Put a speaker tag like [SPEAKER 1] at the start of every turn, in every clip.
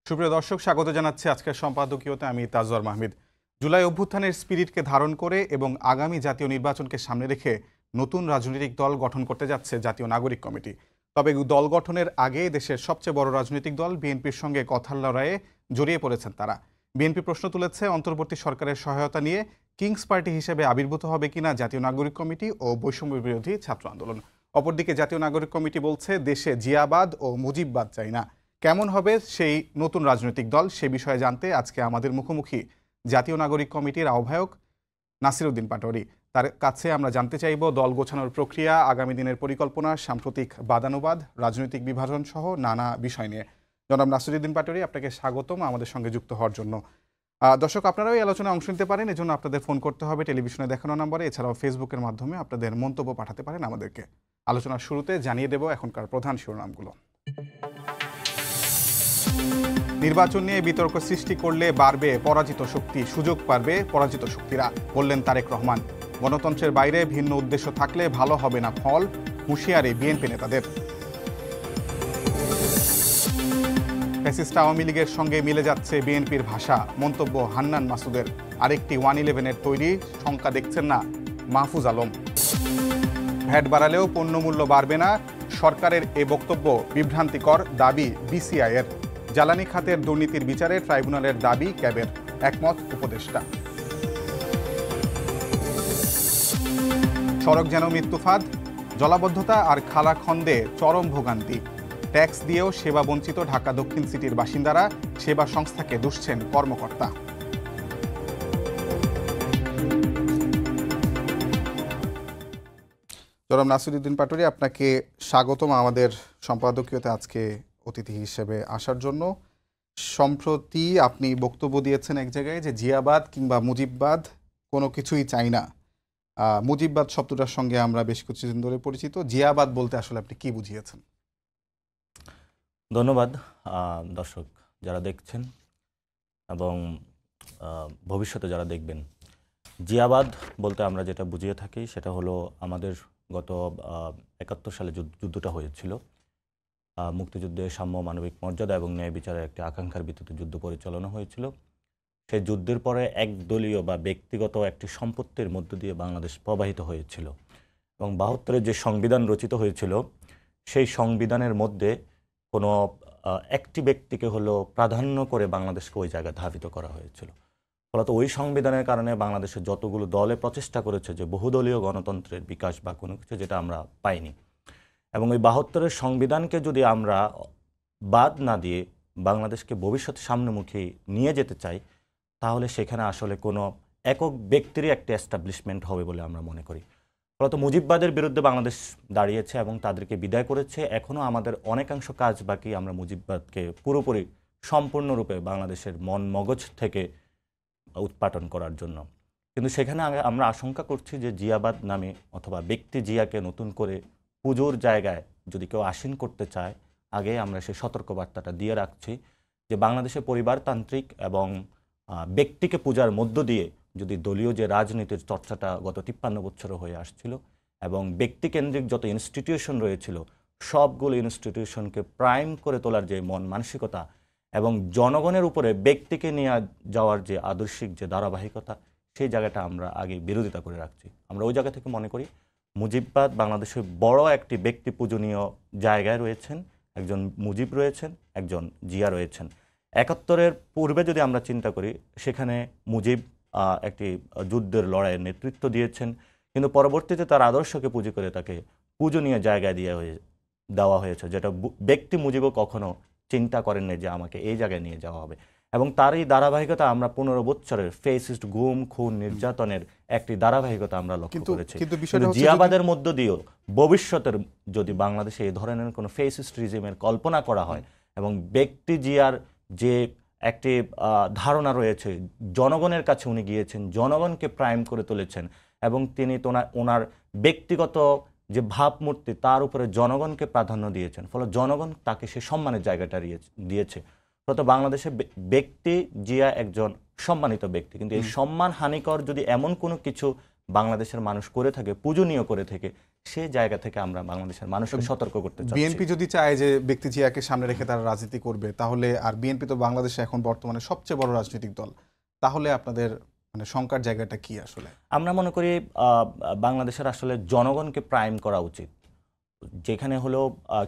[SPEAKER 1] সুপ্রিয় দর্শক, স্বাগত জানাচ্ছি আজকের সম্পাদকীয়তে। আমি তাজওয়ার মাহমিদ। জুলাই অভ্যুত্থানের স্পিরিটকে ধারণ করে এবং আগামী জাতীয় নির্বাচনকে সামনে রেখে নতুন রাজনৈতিক দল গঠন করতে যাচ্ছে জাতীয় নাগরিক কমিটি। তবে দল গঠনের আগে দেশের সবচেয়ে বড় রাজনৈতিক দল বিএনপির সঙ্গে কথার লড়াইয়ে জড়িয়ে পড়েছেন তারা। বিএনপি প্রশ্ন তুলেছে, অন্তর্বর্তী সরকারের সহায়তা নিয়ে কিংস পার্টি হিসেবে আবির্ভূত হবে কিনা জাতীয় নাগরিক কমিটি ও বৈষম্য বিরোধী ছাত্র আন্দোলন। অপরদিকে জাতীয় নাগরিক কমিটি বলছে, দেশে জিয়াবাদ ও মুজিববাদ চাই না। কেমন হবে সেই নতুন রাজনৈতিক দল, সে বিষয়ে জানতে আজকে আমাদের মুখোমুখি জাতীয় নাগরিক কমিটির আহ্বায়ক নাসিরউদ্দিন পাটোয়ারি। তার কাছে আমরা জানতে চাইব দল গোছানোর প্রক্রিয়া, আগামী দিনের পরিকল্পনা, সাম্প্রতিক বাদানুবাদ, রাজনৈতিক বিভাজন সহ নানা বিষয় নিয়ে। জনাব নাসিরউদ্দিন পাটোয়ারি, আপনাকে স্বাগতম আমাদের সঙ্গে যুক্ত হওয়ার জন্য। দর্শক, আপনারাও এই আলোচনায় অংশ নিতে পারেন। এজন্য আপনাদের ফোন করতে হবে টেলিভিশনে দেখানো নম্বরে, এছাড়াও ফেসবুকের মাধ্যমে আপনাদের মন্তব্য পাঠাতে পারেন আমাদেরকে। আলোচনার শুরুতে জানিয়ে দেব এখনকার প্রধান শিরোনামগুলো। নির্বাচন নিয়ে বিতর্ক সৃষ্টি করলে বাড়বে পরাজিত শক্তি, সুযোগ পাবে পরাজিত শক্তিরা, বললেন তারেক রহমান। গণতন্ত্রের বাইরে ভিন্ন উদ্দেশ্য থাকলে ভালো হবে না ফল, হুঁশিয়ারি বিএনপি নেতাদের। ফ্যাসিস্ট আওয়ামী লীগের সঙ্গে মিলে যাচ্ছে বিএনপির ভাষা, মন্তব্য হান্নান মাসুদের। আরেকটি 111-এর তৈরি, শঙ্কা দেখছেন না মাহফুজ আলম। ভ্যাট বাড়ালেও পণ্যমূল্য বাড়বে না, সরকারের এ বক্তব্য বিভ্রান্তিকর, দাবি বিসিআইয়ের। জ্বালানি খাতের দুর্নীতির বিচারে ট্রাইব্যুনালের দাবি ক্যাবের, একমত উপদেষ্টা। সড়ক যেন মৃত্যুফাঁদ, জলাবদ্ধতা আর খালাখন্দে চরম ভোগান্তি। ট্যাক্স দিয়েও সেবা বঞ্চিত ঢাকা দক্ষিণ সিটির বাসিন্দারা, সেবা সংস্থাকে দুষছেন কর্মকর্তা। জনাব নাসিরউদ্দিন পাটোয়ারি, আপনাকে স্বাগতম আমাদের সম্পাদকীয়তে আজকে অতিথি হিসেবে আসার জন্য। সম্প্রতি আপনি বক্তব্য দিয়েছেন এক জায়গায় যে জিয়াবাদ কিংবা মুজিববাদ কোনো কিছুই চাই না। মুজিববাদ শব্দটার সঙ্গে আমরা বেশ কিছুদিন ধরে পরিচিত, জিয়াবাদ বলতে আসলে আপনি কি বুঝিয়েছেন?
[SPEAKER 2] ধন্যবাদ দর্শক যারা দেখছেন এবং ভবিষ্যতে যারা দেখবেন। জিয়াবাদ বলতে আমরা যেটা বুঝিয়ে থাকি সেটা হলো আমাদের গত ৭১ সালে যুদ্ধটা হয়েছিল। মুক্তিযুদ্ধে সাম্য, মানবিক মর্যাদা এবং ন্যায় বিচারের একটি আকাঙ্ক্ষার ভিত্তিতে যুদ্ধ পরিচালনা হয়েছিল। সেই যুদ্ধের পরে একদলীয় বা ব্যক্তিগত একটি সম্পত্তির মধ্য দিয়ে বাংলাদেশ প্রবাহিত হয়েছিল এবং ৭২-এর যে সংবিধান রচিত হয়েছিল সেই সংবিধানের মধ্যে কোনো একটি ব্যক্তিকে হলো প্রাধান্য করে বাংলাদেশকে ওই জায়গায় ধাবিত করা হয়েছিল। ফলত ওই সংবিধানের কারণে বাংলাদেশের যতগুলো দলে প্রচেষ্টা করেছে যে বহুদলীয় গণতন্ত্রের বিকাশ বা কোনো কিছু, যেটা আমরা পাইনি। এবং ওই ৭২-এর সংবিধানকে যদি আমরা বাদ না দিয়ে বাংলাদেশকে ভবিষ্যৎ সামনেমুখী নিয়ে যেতে চাই, তাহলে সেখানে আসলে কোনো একক ব্যক্তিরই একটা এস্টাবলিশমেন্ট হবে বলে আমরা মনে করি। ফলত মুজিববাদের বিরুদ্ধে বাংলাদেশ দাঁড়িয়েছে এবং তাদেরকে বিদায় করেছে। এখনও আমাদের অনেকাংশ কাজ বাকি, আমরা মুজিববাদকে পুরোপুরি সম্পূর্ণরূপে বাংলাদেশের মন মগজ থেকে উৎপাটন করার জন্য। কিন্তু সেখানে আমরা আশঙ্কা করছি যে জিয়াবাদ নামে অথবা ব্যক্তি জিয়াকে নতুন করে পুজোর জায়গায় যদি কেউ আসীন করতে চায়, আগে আমরা সেই সতর্কবার্তাটা দিয়ে রাখছি যে বাংলাদেশে পরিবারতান্ত্রিক এবং ব্যক্তিকে পূজার মধ্য দিয়ে যদি দলীয় যে রাজনীতির চর্চাটা গত ৫৩ বছরও হয়ে আসছিল এবং ব্যক্তিকেন্দ্রিক যত ইনস্টিটিউশন রয়েছিল সবগুলো ইনস্টিটিউশনকে প্রাইম করে তোলার যে মন মানসিকতা এবং জনগণের উপরে ব্যক্তিকে নিয়ে যাওয়ার যে আদর্শিক যে ধারাবাহিকতা, সেই জায়গাটা আমরা আগে বিরোধিতা করে রাখছি। আমরা ওই জায়গা থেকে মনে করি মুজিববাদ বাংলাদেশে বড় একটি ব্যক্তি পূজনীয় জায়গায় রয়েছেন। একজন মুজিব রয়েছেন, একজন জিয়া রয়েছেন। ৭১-এর পূর্বে যদি আমরা চিন্তা করি, সেখানে মুজিব একটি যুদ্ধের লড়াইয়ের নেতৃত্ব দিয়েছেন, কিন্তু পরবর্তীতে তার আদর্শকে পুঁজি করে তাকে পূজনীয় জায়গায় দেওয়া হয়েছে, যেটা ব্যক্তি মুজিবও কখনো চিন্তা করেন না যে আমাকে এই জায়গায় নিয়ে যাওয়া হবে। এবং তার এই ধারাবাহিকতা আমরা ১৫ বছরের ফেসিস্ট গুম, খুন, নির্যাতনের একটি ধারাবাহিকতা আমরা লক্ষ্য করেছি। কিন্তু জিয়াবাদের মধ্য দিয়েও ভবিষ্যতের যদি বাংলাদেশে এই ধরনের কোনো ফেসিস্ট রিজিমের কল্পনা করা হয় এবং ব্যক্তি জিয়ার যে একটি ধারণা রয়েছে, জনগণের কাছে উনি গিয়েছেন, জনগণকে প্রাইম করে তুলেছেন এবং তিনি ওনার ব্যক্তিগত যে ভাবমূর্তি তার উপরে জনগণকে প্রাধান্য দিয়েছেন, ফলে জনগণ তাকে সে সম্মানের জায়গাটা দিয়েছে। ফলত বাংলাদেশে ব্যক্তি জিয়া একজন সম্মানিত ব্যক্তি, কিন্তু এই সম্মান হানিকর যদি এমন কোনো কিছু বাংলাদেশের মানুষ করে থাকে, পূজনীয় করে থাকে, সেই জায়গা থেকে আমরা বাংলাদেশের মানুষকে সতর্ক করতে চাচ্ছি।
[SPEAKER 1] বিএনপি যদি চায় যে ব্যক্তি জিয়াকে সামনে রেখে তারা রাজনীতি করবে, তাহলে আর বিএনপি তো বাংলাদেশে এখন বর্তমানে সবচেয়ে বড় রাজনৈতিক দল, তাহলে আপনাদের মানে শঙ্কার জায়গাটা কি আসলে?
[SPEAKER 2] আমরা মনে করি বাংলাদেশের আসলে জনগণকে প্রাইম করা উচিত। যেখানে হলো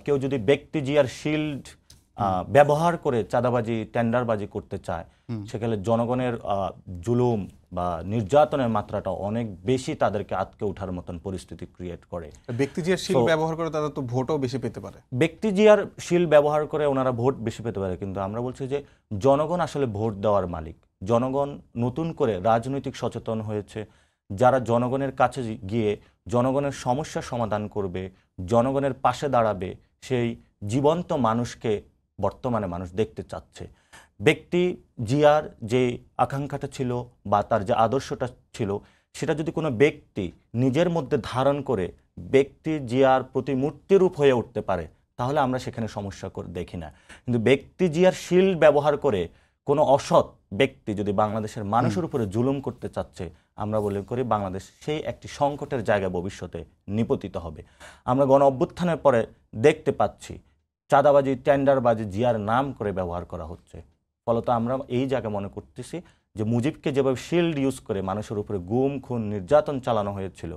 [SPEAKER 2] কেউ যদি ব্যক্তি জিয়ার শিল্ড ব্যবহার করে চাঁদাবাজি টেন্ডারবাজি করতে চায়, সেখানে জনগণের জুলুম বা নির্যাতনের মাত্রাটা অনেক বেশি তাদেরকে আটকে ওঠার মতন পরিস্থিতি ক্রিয়েট করে।
[SPEAKER 1] ব্যক্তি জিয়ার শিল ব্যবহার করে তারা তো ভোটও বেশি পেতে পারে।
[SPEAKER 2] ব্যক্তি জিয়ার শিল ব্যবহার করে ওনারা ভোট বেশি পেতে পারে, কিন্তু আমরা বলছি যে জনগণ আসলে ভোট দেওয়ার মালিক। জনগণ নতুন করে রাজনৈতিক সচেতন হয়েছে, যারা জনগণের কাছে গিয়ে জনগণের সমস্যার সমাধান করবে, জনগণের পাশে দাঁড়াবে, সেই জীবন্ত মানুষকে বর্তমানে মানুষ দেখতে চাচ্ছে। ব্যক্তি জিয়ার যে আকাঙ্ক্ষাটা ছিল বা তার যে আদর্শটা ছিল, সেটা যদি কোনো ব্যক্তি নিজের মধ্যে ধারণ করে ব্যক্তি জিয়ার প্রতিমূর্তিরূপ হয়ে উঠতে পারে, তাহলে আমরা সেখানে সমস্যা দেখি না। কিন্তু ব্যক্তি জিয়ার শিল ব্যবহার করে কোনো অসৎ ব্যক্তি যদি বাংলাদেশের মানুষের উপরে জুলুম করতে চাচ্ছে, আমরা বলে করি বাংলাদেশ সেই একটি সংকটের জায়গা ভবিষ্যতে নিপতিত হবে। আমরা গণ অভ্যুত্থানের পরে দেখতে পাচ্ছি চাঁদাবাজি টেন্ডারবাজি জিয়ার নাম করে ব্যবহার করা হচ্ছে। ফলত আমরা এই জায়গা মনে করতেছি যে মুজিবকে যেভাবে শিল্ড ইউজ করে মানুষের উপরে গুম খুন নির্যাতন চালানো হয়েছিল,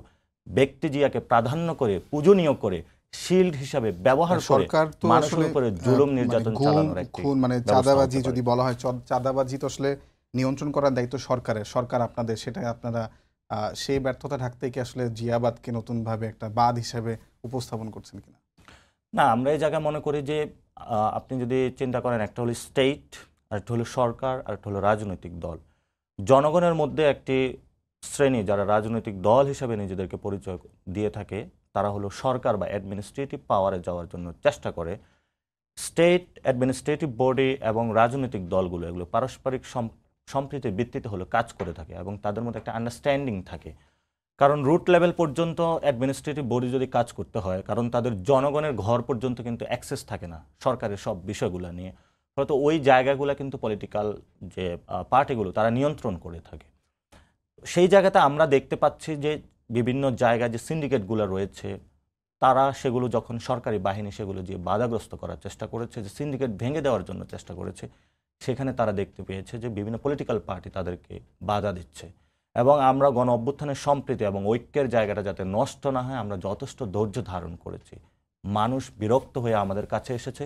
[SPEAKER 2] ব্যক্তি জিয়াকে প্রাধান্য করে পূজনীয় করে শিল্ড হিসাবে ব্যবহার করে মানুষের উপরে জুলুম নির্যাতন চালানোর একটি
[SPEAKER 1] মানে চাঁদাবাজি যদি বলা হয়, চাঁদাবাজি তো আসলে নিয়ন্ত্রণ করার দায়িত্ব সরকারের, সরকার আপনাদের, সেটা আপনারা সেই ব্যর্থতা ঢাকতে কি আসলে জিয়াবাদকে নতুনভাবে একটা বাদ হিসেবে উপস্থাপন করছেন কিনা?
[SPEAKER 2] না, আমরা এই জায়গায় মনে করি যে আপনি যদি চিন্তা করেন, একটা হলো স্টেট, আর একটা হলো সরকার, আর একটা হলো রাজনৈতিক দল। জনগণের মধ্যে একটি শ্রেণী যারা রাজনৈতিক দল হিসেবে নিজেদেরকে পরিচয় দিয়ে থাকে, তারা হলো সরকার বা অ্যাডমিনিস্ট্রেটিভ পাওয়ারে যাওয়ার জন্য চেষ্টা করে। স্টেট অ্যাডমিনিস্ট্রেটিভ বডি এবং রাজনৈতিক দলগুলো এগুলো পারস্পরিক সম্প্রীতির ভিত্তিতে হলো কাজ করে থাকে এবং তাদের মধ্যে একটা আন্ডারস্ট্যান্ডিং থাকে। কারণ রুট লেভেল পর্যন্ত অ্যাডমিনিস্ট্রেটিভ বডি যদি কাজ করতে হয়, কারণ তাদের জনগণের ঘর পর্যন্ত কিন্তু অ্যাক্সেস থাকে না সরকারের সব বিষয়গুলো নিয়ে, ফলত ওই জায়গাগুলো কিন্তু পলিটিক্যাল যে পার্টিগুলো তারা নিয়ন্ত্রণ করে থাকে। সেই জায়গাতে আমরা দেখতে পাচ্ছি যে বিভিন্ন জায়গায় যে সিন্ডিকেটগুলো রয়েছে, তারা সেগুলো যখন সরকারি বাহিনী সেগুলো যে বাধাগ্রস্ত করার চেষ্টা করেছে, যে সিন্ডিকেট ভেঙে দেওয়ার জন্য চেষ্টা করেছে, সেখানে তারা দেখতে পেয়েছে যে বিভিন্ন পলিটিক্যাল পার্টি তাদেরকে বাধা দিচ্ছে। এবং আমরা গণ অভ্যুত্থানের সম্প্রীতি এবং ঐক্যের জায়গাটা যাতে নষ্ট না হয়, আমরা যথেষ্ট ধৈর্য ধারণ করেছি। মানুষ বিরক্ত হয়ে আমাদের কাছে এসেছে,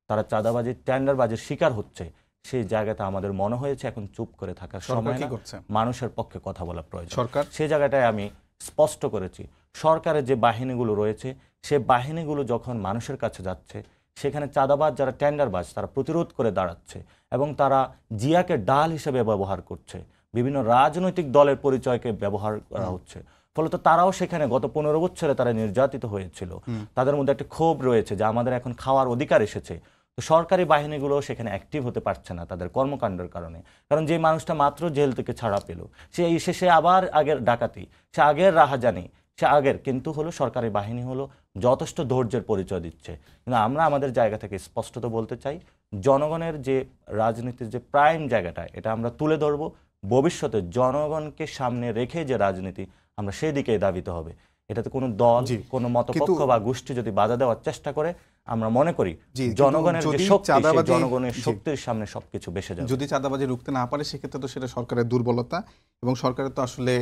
[SPEAKER 2] তারা চাঁদাবাজি টেন্ডারবাজির শিকার হচ্ছে। সেই জায়গাটা আমাদের মনে হয়েছে এখন চুপ করে থাকার সময় না, মানুষের পক্ষে কথা বলা প্রয়োজন। সরকার সেই জায়গাটায় আমি স্পষ্ট করেছি, সরকারের যে বাহিনীগুলো রয়েছে, সে বাহিনীগুলো যখন মানুষের কাছে যাচ্ছে, সেখানে চাঁদাবাজ যারা টেন্ডারবাজ তারা প্রতিরোধ করে দাঁড়াচ্ছে এবং তারা জিয়াকে ডাল হিসেবে ব্যবহার করছে, বিভিন্ন রাজনৈতিক দলের পরিচয়কে ব্যবহার করা হচ্ছে। ফলত তারাও সেখানে গত 15 বছরে তারা নির্যাতিত হয়েছিল, তাদের মধ্যে একটা ক্ষোভ রয়েছে যে আমাদের এখন খাওয়ার অধিকার এসেছে। তো সরকারি বাহিনীগুলো সেখানে অ্যাক্টিভ হতে পারছে না তাদের কর্মকাণ্ডের কারণে। কারণ যে মানুষটা মাত্র জেল থেকে ছাড়া পেল, সে আবার আগের ডাকাতি, সে আগের রাহাজানি, সে আগের, কিন্তু হলো সরকারি বাহিনী হলো যথেষ্ট ধৈর্যের পরিচয় দিচ্ছে। কিন্তু আমরা আমাদের জায়গা থেকে স্পষ্টত বলতে চাই, জনগণের যে রাজনীতির যে প্রাইম জায়গাটা, এটা আমরা তুলে ধরবো। ভবিষ্যতে জনগণকে সামনে রেখে যে রাজনীতি, আমরা সেই দিকেই ধাবিত হবে। এটাতে কোনো দল, কোনো মতপক্ষ বা গোষ্ঠী যদি বাধা দেওয়ার চেষ্টা করে, আমরা মনে করি জনগণের যে শক্তি, জনগণের শক্তির সামনে সবকিছু বেসে যাবে।
[SPEAKER 1] যদি চাঁদাবাজি রুখতে না পারে, সেক্ষেত্রে তো সেটা সরকারের দুর্বলতা, এবং সরকারের তো আসলে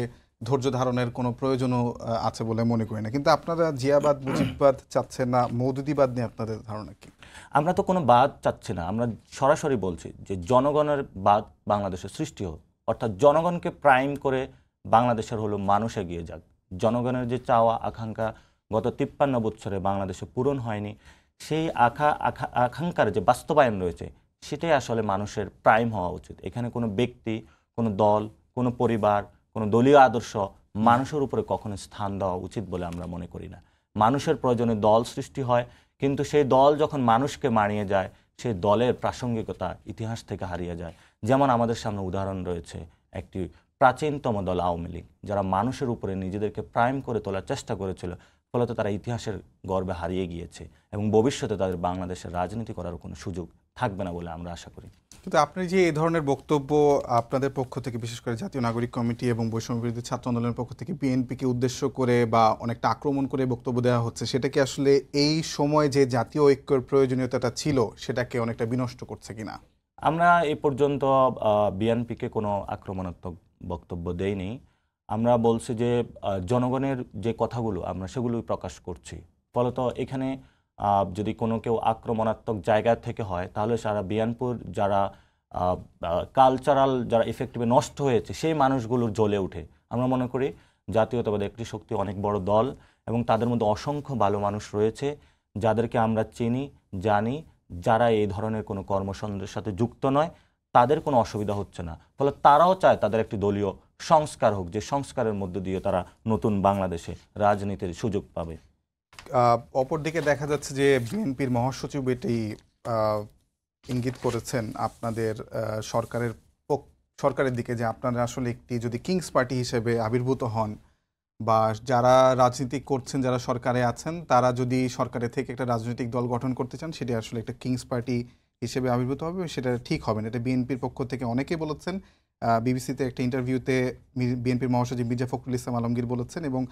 [SPEAKER 1] ধৈর্য ধারণের কোনো প্রয়োজনও আছে বলে মনে করি না। কিন্তু আপনারা জিয়াবাদ মুজিববাদ চাচ্ছেন না, মওদুদিবাদ নিয়ে আপনাদের ধারণা কি?
[SPEAKER 2] আমরা তো কোনো বাদ চাচ্ছি না, আমরা সরাসরি বলছি যে জনগণের বাদ বাংলাদেশের সৃষ্টি হোক, অর্থাৎ জনগণকে প্রাইম করে বাংলাদেশের হলো মানুষ এগিয়ে যাক। জনগণের যে চাওয়া আকাঙ্ক্ষা গত 53 বছরে বাংলাদেশে পূরণ হয়নি, সেই আকাঙ্ক্ষার যে বাস্তবায়ন রয়েছে, সেটাই আসলে মানুষের প্রাইম হওয়া উচিত। এখানে কোনো ব্যক্তি, কোনো দল, কোনো পরিবার, কোনো দলীয় আদর্শ মানুষের উপরে কখনো স্থান দেওয়া উচিত বলে আমরা মনে করি না। মানুষের প্রয়োজনে দল সৃষ্টি হয়, কিন্তু সেই দল যখন মানুষকে মানিয়ে যায়, সেই দলের প্রাসঙ্গিকতা ইতিহাস থেকে হারিয়ে যায়। যেমন আমাদের সামনে উদাহরণ রয়েছে একটি প্রাচীনতম দল আওয়ামী লীগ, যারা মানুষের উপরে নিজেদেরকে প্রাইম করে তোলার চেষ্টা করেছিল, ফলত তারা ইতিহাসের গর্বে হারিয়ে গিয়েছে এবং ভবিষ্যতে তাদের বাংলাদেশের রাজনীতি করার কোনো সুযোগ থাকবে না বলে আমরা আশা করি।
[SPEAKER 1] কিন্তু আপনি যে এই ধরনের বক্তব্য আপনাদের পক্ষ থেকে, বিশেষ করে জাতীয় নাগরিক কমিটি এবং বৈষম্য বিরোধী ছাত্র আন্দোলনের পক্ষ থেকে বিএনপিকে উদ্দেশ্য করে বা অনেকটা আক্রমণ করে বক্তব্য দেওয়া হচ্ছে, সেটা কি আসলে এই সময় যে জাতীয় ঐক্যের প্রয়োজনীয়তাটা ছিল সেটাকে অনেকটা বিনষ্ট করছে কিনা?
[SPEAKER 2] আমরা এই পর্যন্ত বিএনপিকে কোনো আক্রমণাত্মক বক্তব্য দেইনি। আমরা বলছি যে জনগণের যে কথাগুলো আমরা সেগুলোই প্রকাশ করছি। ফলত এখানে যদি কোনো কেউ আক্রমণাত্মক জায়গা থেকে হয় তাহলে সারা বিয়ানপুর যারা কালচারাল যারা ইফেক্টিভে নষ্ট হয়েছে সেই মানুষগুলোর জ্বলে ওঠে। আমরা মনে করি জাতীয়তাবাদী একটি শক্তি অনেক বড় দল এবং তাদের মধ্যে অসংখ্য ভালো মানুষ রয়েছে যাদেরকে আমরা চিনি, জানি, যারা এই ধরনের কোনো কর্মসংস্থানের সাথে যুক্ত নয়, তাদের কোনো অসুবিধা হচ্ছে না। ফলে তারাও চায় তাদের একটি দলীয় সংস্কার হোক, যে সংস্কারের মধ্য দিয়ে তারা নতুন বাংলাদেশে রাজনীতির সুযোগ পাবে।
[SPEAKER 1] অপরদিকে দেখা যাচ্ছে যে বিএনপির মহাসচিব এটি আহ, ইঙ্গিত করেছেন আপনাদের সরকারের দিকে, যে আপনারা আসলে একটি যদি কিংস পার্টি হিসেবে আবির্ভূত হন বা যারা রাজনীতি করছেন, যারা সরকারে আছেন, তারা যদি সরকারের থেকে একটা রাজনৈতিক দল গঠন করতে চান, সেটা আসলে একটা কিংস পার্টি হিসেবে আবির্ভূত হবে, সেটা ঠিক হবে না। এটা বিএনপির পক্ষ থেকে অনেকেই বলেছেন। বিবিসিতে একটা ইন্টারভিউতে বিএনপির মহাসচিব মির্জা ফখরুল ইসলাম আলমগীর বলেছেন, এবং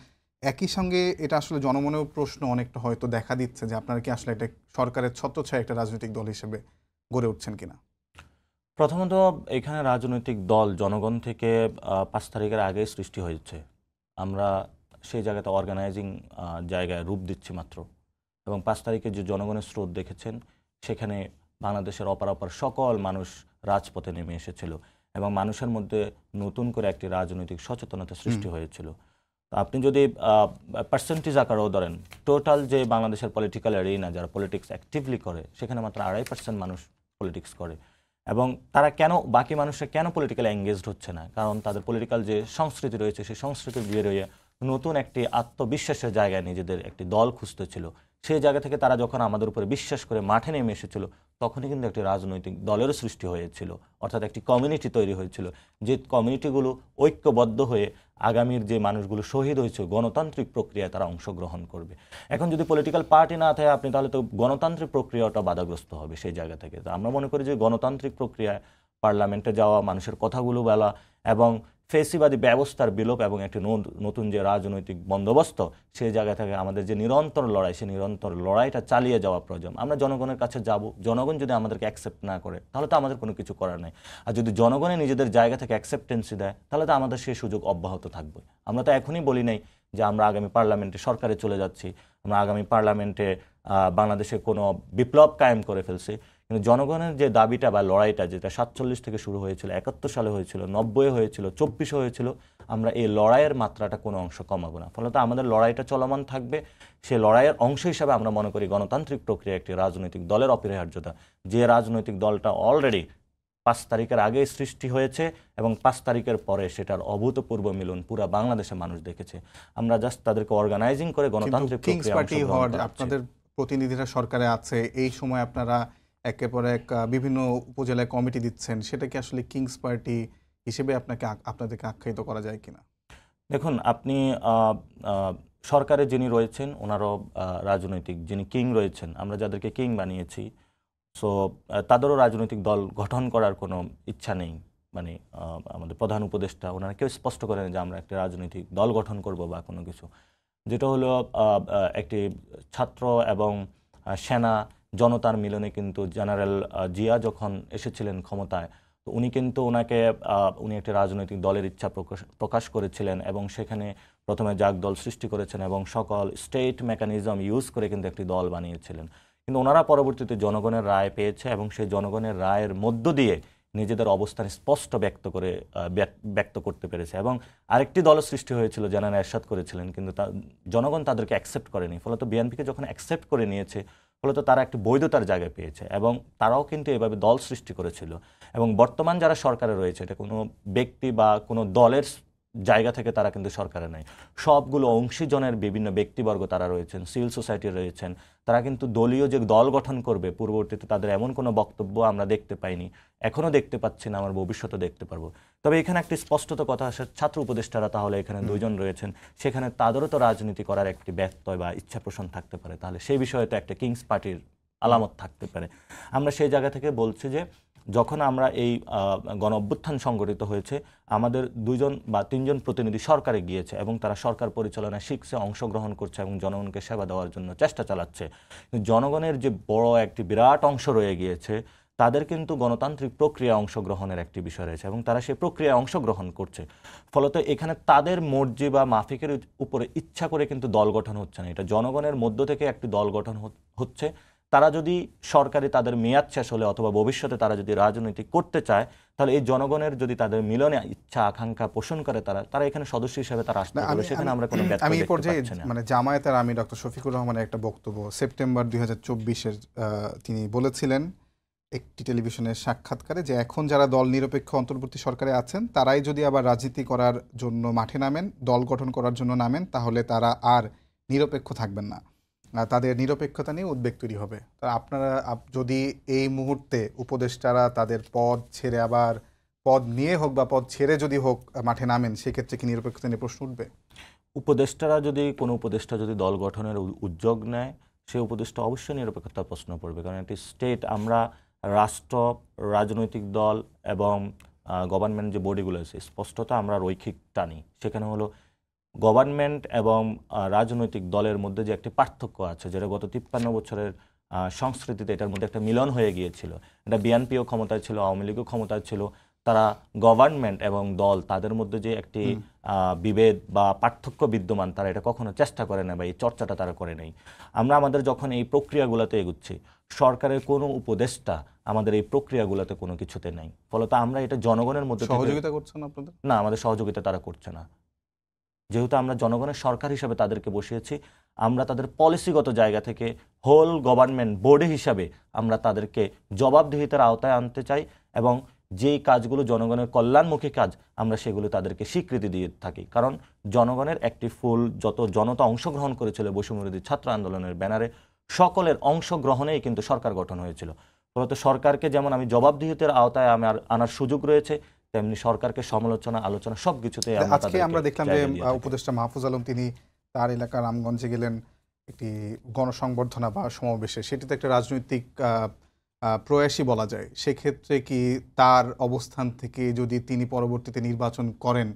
[SPEAKER 1] একই সঙ্গে এটা আসলে জনমনেও প্রশ্ন অনেকটা হয়তো দেখা দিচ্ছে যে আপনারা কি আসলে একটা সরকারের ছত্রছায়া একটা রাজনৈতিক দল হিসেবে গড়ে উঠছেন কিনা।
[SPEAKER 2] প্রথমত এখানে রাজনৈতিক দল জনগণ থেকে ৫ তারিখের আগে সৃষ্টি হয়েছে। আমরা সেই জায়গাতে অর্গানাইজিং জায়গায় রূপ দিচ্ছি মাত্র, এবং ৫ তারিখে যে জনগণের স্রোত দেখেছেন সেখানে বাংলাদেশের অপার সকল মানুষ রাজপথে নেমে এসেছিল এবং মানুষের মধ্যে নতুন করে একটি রাজনৈতিক সচেতনতা সৃষ্টি হয়েছিল। আপনি যদি পার্সেন্টেজ আকারেও ধরেন, টোটাল যে বাংলাদেশের পলিটিক্যাল এরিনা যারা পলিটিক্স অ্যাক্টিভলি করে সেখানে মাত্র ২.৫% মানুষ পলিটিক্স করে। এবং তারা কেন, বাকি মানুষরা কেন পলিটিক্যালি এঙ্গেজড হচ্ছে না? কারণ তাদের পলিটিক্যাল যে সংস্কৃতি রয়েছে সেই সংস্কৃতি বেরোয় নতুন একটি আত্মবিশ্বাসের জায়গায় নিজেদের একটি দল খুঁজতেছিল। সেই জায়গা থেকে তারা যখন আমাদের উপরে বিশ্বাস করে মাঠে নেমে এসেছিল তখনই কিন্তু একটি রাজনৈতিক দলেরও সৃষ্টি হয়েছিল, অর্থাৎ একটি কমিউনিটি তৈরি হয়েছিল, যে কমিউনিটিগুলো ঐক্যবদ্ধ হয়ে আগামীর যে মানুষগুলো শহীদ হয়েছে গণতান্ত্রিক প্রক্রিয়ায় তারা অংশগ্রহণ করবে। এখন যদি পলিটিক্যাল পার্টি না থাকে আপনি, তাহলে তো গণতান্ত্রিক প্রক্রিয়াটা বাধাগ্রস্ত হবে সেই জায়গা থেকে। তো আমরা মনে করি যে গণতান্ত্রিক প্রক্রিয়ায় পার্লামেন্টে যাওয়া, মানুষের কথাগুলো বলা এবং ফেসিবাদী ব্যবস্থার বিলোপ এবং একটি নতুন যে রাজনৈতিক বন্দোবস্ত, সেই জায়গা থেকে আমাদের যে নিরন্তর লড়াই, সেই নিরন্তর লড়াইটা চালিয়ে যাওয়া প্রয়োজন। আমরা জনগণের কাছে যাব, জনগণ যদি আমাদেরকে অ্যাকসেপ্ট না করে তাহলে তো আমাদের কোনো কিছু করার নেই। আর যদি জনগণে নিজেদের জায়গা থেকে অ্যাকসেপ্টেন্সি দেয় তাহলে তো আমাদের সেই সুযোগ অব্যাহত থাকবে। আমরা তো এখনই বলি নাই যে আমরা আগামী পার্লামেন্টে সরকারে চলে যাচ্ছি, আমরা আগামী পার্লামেন্টে বাংলাদেশে কোনো বিপ্লব কায়েম করে ফেলছি। কিন্তু জনগণের যে দাবিটা বা লড়াইটা, যেটা ৪৭ থেকে শুরু হয়েছিল, ৭১ সালে হয়েছিল, ৯০ হয়েছিল, ২৪ হয়েছিল, আমরা এই লড়াইয়ের মাত্রাটা কোনো অংশ কমাবো না। ফলত আমাদের লড়াইটা চলমান থাকবে। সেই লড়াইয়ের অংশ হিসাবে আমরা মনে করি গণতান্ত্রিক প্রক্রিয়া একটি রাজনৈতিক দলের অপরিহার্যতা, যে রাজনৈতিক দলটা অলরেডি ৫ তারিখের আগেই সৃষ্টি হয়েছে এবং ৫ তারিখের পরে সেটার অভূতপূর্ব মিলন পুরা বাংলাদেশে মানুষ দেখেছে। আমরা জাস্ট তাদেরকে অর্গানাইজিং করে গণতান্ত্রিক প্রক্রিয়া
[SPEAKER 1] আপনাদের প্রতিনিধিরা সরকারে আছে, এই সময় আপনারা একের পর এক বিভিন্ন উপজেলায় কমিটি দিচ্ছেন, সেটা কি আসলে কিংস পার্টি হিসেবে আপনাদেরকে আখ্যায়িত করা যায় কিনা?
[SPEAKER 2] দেখুন, আপনি সরকারে যিনি রয়েছেন ওনারও রাজনৈতিক, যিনি কিং রয়েছেন, আমরা যাদেরকে কিং বানিয়েছি, সো তাদেরও রাজনৈতিক দল গঠন করার কোনো ইচ্ছা নেই। মানে আমাদের প্রধান উপদেষ্টা ওনারা কেউ স্পষ্ট করেন যে আমরা একটা রাজনৈতিক দল গঠন করব বা কোনো কিছু। যেটা হলো একটি ছাত্র এবং সেনা জনতার মিলনে কিন্তু জেনারেল জিয়া যখন এসেছিলেন ক্ষমতায়, তো উনি কিন্তু উনি একটি রাজনৈতিক দলের ইচ্ছা প্রকাশ করেছিলেন এবং সেখানে প্রথমে জাগ দল সৃষ্টি করেছেন এবং সকল স্টেট মেকানিজম ইউজ করে কিন্তু একটি দল বানিয়েছিলেন। কিন্তু ওনারা পরবর্তীতে জনগণের রায় পেয়েছে এবং সেই জনগণের রায়ের মধ্য দিয়ে নিজেদের অবস্থান স্পষ্ট ব্যক্ত করতে পেরেছে। এবং আরেকটি দল সৃষ্টি হয়েছিল, জেনারেল এরশাদ করেছিলেন, কিন্তু জনগণ তাদেরকে অ্যাকসেপ্ট করেনি। ফলত বিএনপিকে যখন অ্যাকসেপ্ট করে নিয়েছে ফলত তারা একটি বৈধতার জায়গায় পেয়েছে এবং তারাও কিন্তু এভাবে দল সৃষ্টি করেছিল। এবং বর্তমান যারা সরকারে রয়েছে এটা কোনো ব্যক্তি বা কোনো দলের জায়গা থেকে তারা কিন্তু সরকারে নাই, সবগুলো অংশীজনের বিভিন্ন ব্যক্তিবর্গ তারা রয়েছেন, সিভিল সোসাইটি রয়েছেন। তারা কিন্তু দলীয় যে দল গঠন করবে পূর্ববর্তীতে তাদের এমন কোনো বক্তব্য আমরা দেখতে পাইনি, এখনও দেখতে পাচ্ছি না, আমার ভবিষ্যতে দেখতে পারবো। তবে এখানে একটি স্পষ্টত কথা আসে, ছাত্র উপদেষ্টারা তাহলে এখানে ২ জন রয়েছেন, সেখানে তাদেরও তো রাজনীতি করার একটি ব্যত্যয় বা ইচ্ছা পোষণ থাকতে পারে, তাহলে সেই বিষয়ে তো একটা কিংস পার্টির আলামত থাকতে পারে। আমরা সেই জায়গা থেকে বলছি যে যখন আমরা এই গণ অভ্যুত্থান সংগঠিত হয়েছে, আমাদের 2জন বা 3জন প্রতিনিধি সরকারে গিয়েছে এবং তারা সরকার পরিচালনায় শিখছে, অংশগ্রহণ করছে এবং জনগণকে সেবা দেওয়ার জন্য চেষ্টা চালাচ্ছে। জনগণের যে বড় একটি বিরাট অংশ রয়ে গিয়েছে, তাদের কিন্তু গণতান্ত্রিক প্রক্রিয়ায় অংশগ্রহণের একটি বিষয় রয়েছে এবং তারা সেই প্রক্রিয়ায় অংশগ্রহণ করছে। ফলত এখানে তাদের মর্জি বা মাফিকের উপরে ইচ্ছা করে কিন্তু দল গঠন হচ্ছে না, এটা জনগণের মধ্য থেকে একটি দল গঠন হচ্ছে। তারা যদি সরকারি তাদের মেয়াদ শেষ হলে অথবা ভবিষ্যতে তারা যদি রাজনীতি করতে চায়, তাহলে এই জনগণের যদি তাদের মিলনে ইচ্ছা আকাঙ্ক্ষা পোষণ করে তারা এখানে সদস্য হিসেবে তারা আসতে পারবে, সেখানে আমরা কোনো ব্যত্যয়
[SPEAKER 1] আমি এই
[SPEAKER 2] দেখতে
[SPEAKER 1] পর্যায়ে
[SPEAKER 2] পাচ্ছি না।
[SPEAKER 1] মানে জামায়াতের আমি ডক্টর শফিকুর রহমানের একটা বক্তব্য সেপ্টেম্বর 2024-এর তিনি বলেছিলেন একটি টেলিভিশনের সাক্ষাৎকারে যে এখন যারা দল নিরপেক্ষ অন্তর্বর্তী সরকারে আছেন তারাই যদি আবার রাজনীতি করার জন্য মাঠে নামেন, দল গঠন করার জন্য নামেন, তাহলে তারা আর নিরপেক্ষ থাকবেন না, তাদের নিরপেক্ষতা নিয়ে উদ্বেগ তৈরি হবে। তা আপনারা যদি এই মুহূর্তে উপদেষ্টারা তাদের পদ ছেড়ে আবার পদ নিয়ে হোক বা পদ ছেড়ে যদি হোক মাঠে নামেন, সেক্ষেত্রে কি নিরপেক্ষতা নিয়ে প্রশ্ন উঠবে?
[SPEAKER 2] কোনো উপদেষ্টা যদি দল গঠনের উদ্যোগ নেয়, সেই উপদেষ্টা অবশ্যই নিরপেক্ষতার প্রশ্ন পড়বে। কারণ একটি স্টেট, আমরা রাষ্ট্র, রাজনৈতিক দল এবং গভর্নমেন্ট যে বডিগুলো আছে, স্পষ্টত আমরা রৈখিক টানি। সেখানে হলো গভর্নমেন্ট এবং রাজনৈতিক দলের মধ্যে যে একটি পার্থক্য আছে, যেটা গত 53 বছরের সংস্কৃতিতে এটার মধ্যে একটা মিলন হয়ে গিয়েছিল। এটা বিএনপিও ক্ষমতায় ছিল, আওয়ামী লীগও ক্ষমতায় ছিল, তারা গভর্নমেন্ট এবং দল তাদের মধ্যে যে একটি বিভেদ বা পার্থক্য বিদ্যমান, তারা এটা কখনো চেষ্টা করে না বা এই চর্চাটা তারা করে নাই। আমরা আমাদের যখন এই প্রক্রিয়াগুলোতে এগুচ্ছি, সরকারের কোনো উপদেষ্টা আমাদের এই প্রক্রিয়াগুলোতে কোনো কিছুতে নাই। ফলত আমরা এটা জনগণের মধ্যে
[SPEAKER 1] সহযোগিতা করছেন আপনাদের?
[SPEAKER 2] না, আমাদের সহযোগিতা তারা করছে না। যেহেতু আমরা জনগণের সরকার হিসাবে তাদেরকে বসিয়েছি, আমরা তাদের পলিসিগত জায়গা থেকে হোল গভর্নমেন্ট বডি হিসাবে আমরা তাদেরকে জবাবদিহিতার আওতায় আনতে চাই এবং যেই কাজগুলো জনগণের কল্যাণমুখী কাজ, আমরা সেগুলো তাদেরকে স্বীকৃতি দিয়ে থাকি। কারণ জনগণের একটি ফুল যত জনতা অংশগ্রহণ করেছিল বৈষম্যবিরোধী ছাত্র আন্দোলনের ব্যানারে, সকলের অংশগ্রহণেই কিন্তু সরকার গঠন হয়েছিল। ফলত সরকারকে যেমন আমি জবাবদিহিতার আওতায় আমার আনার সুযোগ রয়েছে, তেমনি সরকারকে সমালোচনা, আলোচনা সবকিছুতে
[SPEAKER 1] আজকে আমরা দেখলাম যে উপদেষ্টা মাহফুজ আলম তিনি তার এলাকার রামগঞ্জে গেলেন একটি গণসংবর্ধনা বা সমাবেশে, সেটিতে একটা রাজনৈতিক প্রয়াসই বলা যায়। সেক্ষেত্রে কি তার অবস্থান থেকে যদি তিনি পরবর্তীতে নির্বাচন করেন,